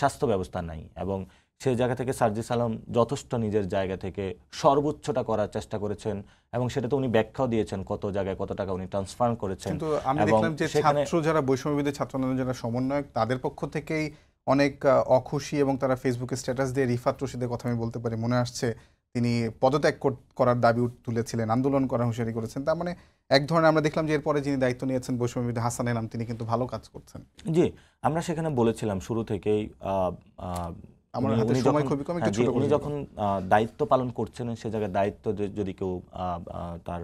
[SPEAKER 2] স্বাস্থ্য ব্যবস্থা নাই, এবং সেই জায়গা থেকে সার্জিস আলম যথেষ্ট নিজের জায়গা থেকে সর্বোচ্চটা করার চেষ্টা করেছেন, এবং সেটাতে উনি ব্যাখ্যাও দিয়েছেন কত জায়গায় কত টাকা উনি ট্রান্সফার করেছেন।
[SPEAKER 1] কিন্তু আমি দেখলাম যে ছাত্র যারা বৈষম্যবিরোধী ছাত্র আন্দোলনের যারা সমন্বয়ক, তাদের পক্ষ থেকেই অনেক অখুশি, এবং তারা ফেসবুকে স্ট্যাটাস দিয়ে রিফাত রশিদের কথা আমি বলতে পারি মনে আসছে, তিনি পদত্যাগ করার দাবি তুলেছিলেন, আন্দোলন করার হুঁশিয়ারি করেছেন। তার মানে এক ধরনের আমরা দেখলাম যে এরপরে যিনি দায়িত্ব নিয়েছেন বৈষম্য বিরোধী হাসান এনাম, তিনি কিন্তু ভালো কাজ করছেন।
[SPEAKER 2] জি, আমরা সেখানে বলেছিলাম শুরু থেকেই
[SPEAKER 1] আমার হাতে সময় খুবই কম, একটু ছোট করে
[SPEAKER 2] উনি যখন দায়িত্ব পালন করছেন সে জায়গায় দায়িত্ব যদি কেউ তার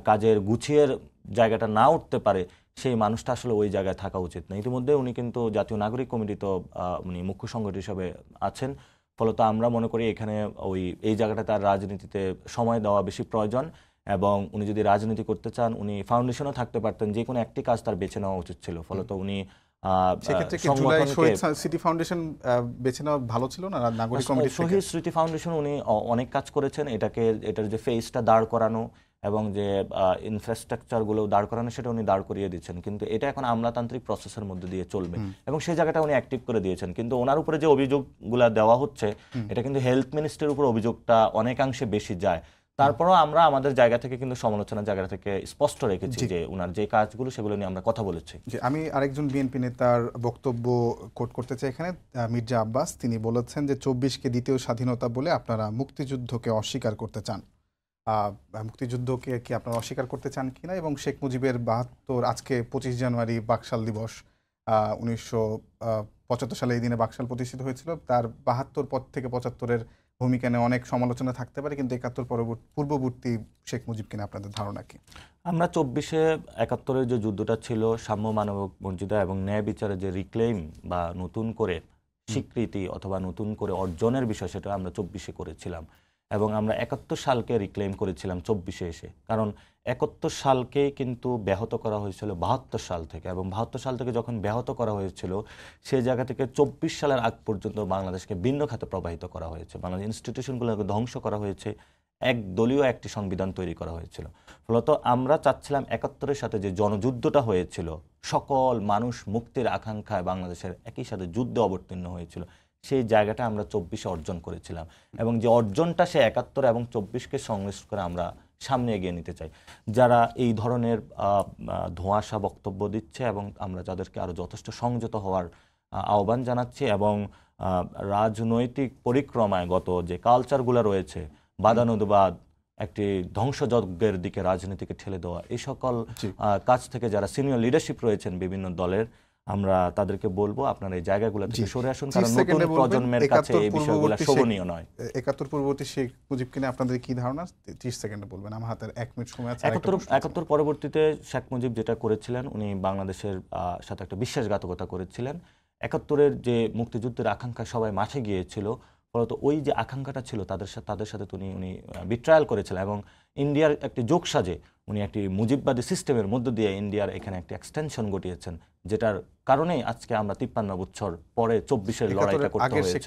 [SPEAKER 2] কাজের গুছিয়ের জায়গাটা না উঠতে পারে, সেই মানুষটা আসলে ওই জায়গায় থাকা উচিত না। ইতিমধ্যে উনি কিন্তু জাতীয় নাগরিক কমিটি তো উনি মুখ্য সংগঠক হিসেবে আছেন। ফলত আমরা মনে করি এখানে এই জায়গাটা তার রাজনীতিতে সময় দেওয়া বেশি প্রয়োজন, এবং উনি যদি রাজনীতি করতে চান উনি ফাউন্ডেশনও থাকতে পারতেন, যে কোনো একটি কাজ তার বেছে নেওয়া উচিত ছিল। ফলত উনি
[SPEAKER 1] সেক্ষেত্রে কি জুলাই শহীদ স্মৃতি ফাউন্ডেশন বেছে নেওয়া ভালো ছিল না নাগরিক কমিটি?
[SPEAKER 2] শহীদ স্মৃতি ফাউন্ডেশন উনি অনেক কাজ করেছেন, এটার যে ফেসটা দাঁড় করানো এবং যে ইনফ্রাস্ট্রাকচারগুলো দাঁড় করানো সেটা উনি দাঁড় করিয়ে দিচ্ছেন, কিন্তু এটা এখন আমলাতান্ত্রিক প্রসেসের মধ্যে দিয়ে চলবে এবং সেই জায়গাটা উনি অ্যাক্টিভ করে দিয়েছেন। কিন্তু ওনার উপরে যে অভিযোগগুলো দেওয়া হচ্ছে এটা কিন্তু হেলথ মিনিস্ট্রির উপর অভিযোগটা অনেকাংশে বেশি যায়। তারপরও আমরা আমাদের জায়গা থেকে কিন্তু সমালোচনার জায়গা থেকে স্পষ্ট রেখেছি যে ওনার যে কাজগুলো সেগুলো নিয়ে আমরা কথা বলেছি।
[SPEAKER 1] আমি আরেকজন বিএনপি নেতার বক্তব্য কোট করতে চাই এখানে, মির্জা আব্বাস। তিনি বলেছেন যে 24কে দ্বিতীয় স্বাধীনতা বলে আপনারা মুক্তিযুদ্ধকে অস্বীকার করতে চান। মুক্তিযুদ্ধকে কি আপনারা অস্বীকার করতে চান কিনা? এবং শেখ মুজিবের 72 আজকে 25 জানুয়ারি বাকশাল দিবস, 1975 সালে এই দিনে বাকশাল প্রতিষ্ঠিত হয়েছিল। তার 72 পর থেকে 75-এর ভূমিকা নিয়ে অনেক সমালোচনা থাকতে পারে, কিন্তু 71 পূর্ববর্তী শেখ মুজিব কিনা আপনাদের ধারণা কি?
[SPEAKER 2] আমরা 24-এ 71-এর যে যুদ্ধটা ছিল সাম্য মানবিক মর্যাদা এবং ন্যায় বিচারের যে রিক্লেইম বা নতুন করে স্বীকৃতি অথবা নতুন করে অর্জনের বিষয়, সেটা আমরা 24-এ করেছিলাম এবং আমরা 71 সালকে রিক্লেইম করেছিলাম 24-এ এসে। কারণ 71 সালকে কিন্তু ব্যাহত করা হয়েছিল 72 সাল থেকে, এবং 72 সাল থেকে যখন ব্যাহত করা হয়েছিল সেই জায়গা থেকে 24 সালের আগ পর্যন্ত বাংলাদেশকে ভিন্ন খাতে প্রবাহিত করা হয়েছে, বাংলাদেশ ইনস্টিটিউশনগুলোকে ধ্বংস করা হয়েছে, এক দলীয় একটি সংবিধান তৈরি করা হয়েছিল। ফলত আমরা চাচ্ছিলাম 71-এর সাথে যে জনযুদ্ধটা হয়েছিল, সকল মানুষ মুক্তির আকাঙ্ক্ষায় বাংলাদেশের একই সাথে যুদ্ধে অবতীর্ণ হয়েছিল, সেই জায়গাটা আমরা 24-এ অর্জন করেছিলাম এবং যে অর্জনটা সে 71 এবং 24-কে সংশ্লিষ্ট করে আমরা সামনে এগিয়ে নিতে চাই। যারা এই ধরনের ধোঁয়াশা বক্তব্য দিচ্ছে এবং আমরা যাদেরকে আরও যথেষ্ট সংযত হওয়ার আহ্বান জানাচ্ছি, এবং রাজনৈতিক পরিক্রমায় গত যে কালচারগুলো রয়েছে, বাদানুবাদ, একটি ধ্বংসযজ্ঞের দিকে রাজনীতিকে ঠেলে দেওয়া, এই সকল কাজ থেকে যারা সিনিয়র লিডারশিপ রয়েছেন বিভিন্ন দলের, আমরা তাদেরকে বলবো আপনারা এই জায়গাগুলো থেকে সরে আসুন, কারণ নতুন প্রজন্মের কাছে এই বিষয়গুলো শোভনীয় নয়। 71
[SPEAKER 1] পূর্ববর্তী শেখ মুজিব কিনা আপনাদের কি ধারণা? 30 সেকেন্ডে বলবেন, আমার হাতে 1 মিনিট সময় আছে।
[SPEAKER 2] 71 পরবর্তীতে শেখ মুজিব যেটা করেছিলেন, উনি বাংলাদেশের সাথে একটা বিশ্বাসঘাতকতা করেছিলেন। 71-এর যে মুক্তিযুদ্ধের আকাঙ্ক্ষা সবাই মাঠে গিয়েছিল, ফলত ওই যে আকাঙ্ক্ষাটা ছিল তাদের সাথে উনি বিট্রায়াল করেছিলেন এবং ইন্ডিয়ার একটি যোগসাজে উনি একটি মুজিববাদী সিস্টেমের মধ্য দিয়ে ইন্ডিয়ার এখানে একটি এক্সটেনশন ঘটিয়েছেন, যেটার কারণেই আজকে আমরা 53 বছর পরে 24-এর লড়াইটা করতে হয়েছে।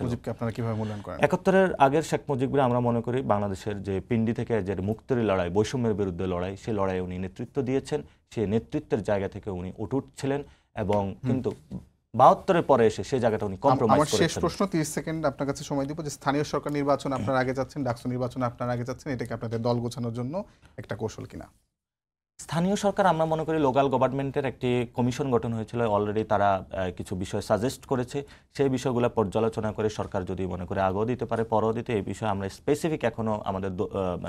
[SPEAKER 2] 71-এর আগের শেখ মুজিবকে আমরা মনে করি বাংলাদেশের যে পিন্ডি থেকে যে মুক্তির লড়াই, বৈষম্যের বিরুদ্ধে লড়াই, সেই লড়াইয়ে উনি নেতৃত্ব দিয়েছেন, সেই নেতৃত্বের জায়গা থেকে উনি অটুট ছিলেন এবং কিন্তু 72-এর পরে এসে সেই জায়গাটা উনি কম্প্রোমাইজ করেছেন।
[SPEAKER 1] আমার শেষ প্রশ্ন, 30 সেকেন্ড আপনার কাছে সময় দিব, যে স্থানীয় সরকার নির্বাচন আপনারা আগে যাচ্ছেন, ডাকসু নির্বাচন আপনারা আগে যাচ্ছেন, এটাকে আপনাদের দল গোছানোর জন্য একটা কৌশল কিনা?
[SPEAKER 2] স্থানীয় সরকার আমরা মনে করি লোকাল গভর্নমেন্টের একটি কমিশন গঠন হয়েছিল, অলরেডি তারা কিছু বিষয় সাজেস্ট করেছে, সেই বিষয়গুলো পর্যালোচনা করে সরকার যদি মনে করে আগেও দিতে পারে পরেও দিতে, এই বিষয়ে আমরা স্পেসিফিক এখনো আমাদের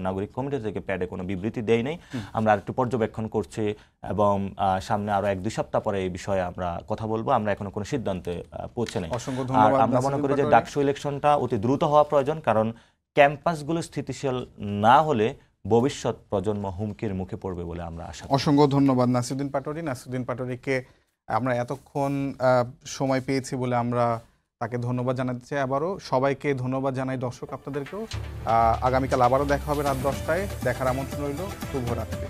[SPEAKER 2] নাগরিক কমিটি থেকে প্যাডে কোনো বিবৃতি দেই নাই, আমরা একটু পর্যবেক্ষণ করছি এবং সামনে আরো 1-2 সপ্তাহ পরে এই বিষয়ে আমরা কথা বলবো। আমরা এখনো কোনো সিদ্ধান্তে পৌঁছে নাই। আর আমরা মনে করি যে ডাকসু ইলেকশনটা অতি দ্রুত হওয়া প্রয়োজন, কারণ ক্যাম্পাসগুলো স্থিতিশীল না হলে ভবিষ্যৎ প্রজন্ম হুমকির মুখে পড়বে বলে আমরা আশা করি।
[SPEAKER 1] অসংখ্য ধন্যবাদ নাসিরউদ্দিন পাটোয়ারী। নাসিরউদ্দিন পাটোয়ারীকে আমরা এতক্ষণ সময় পেয়েছি বলে আমরা তাকে ধন্যবাদ জানাতে চাই। আবারও সবাইকে ধন্যবাদ জানাই, দর্শক আপনাদেরকেও। আগামীকাল আবারও দেখা হবে রাত 10টায়, দেখার আমন্ত্রণ রইল। শুভরাত্রি।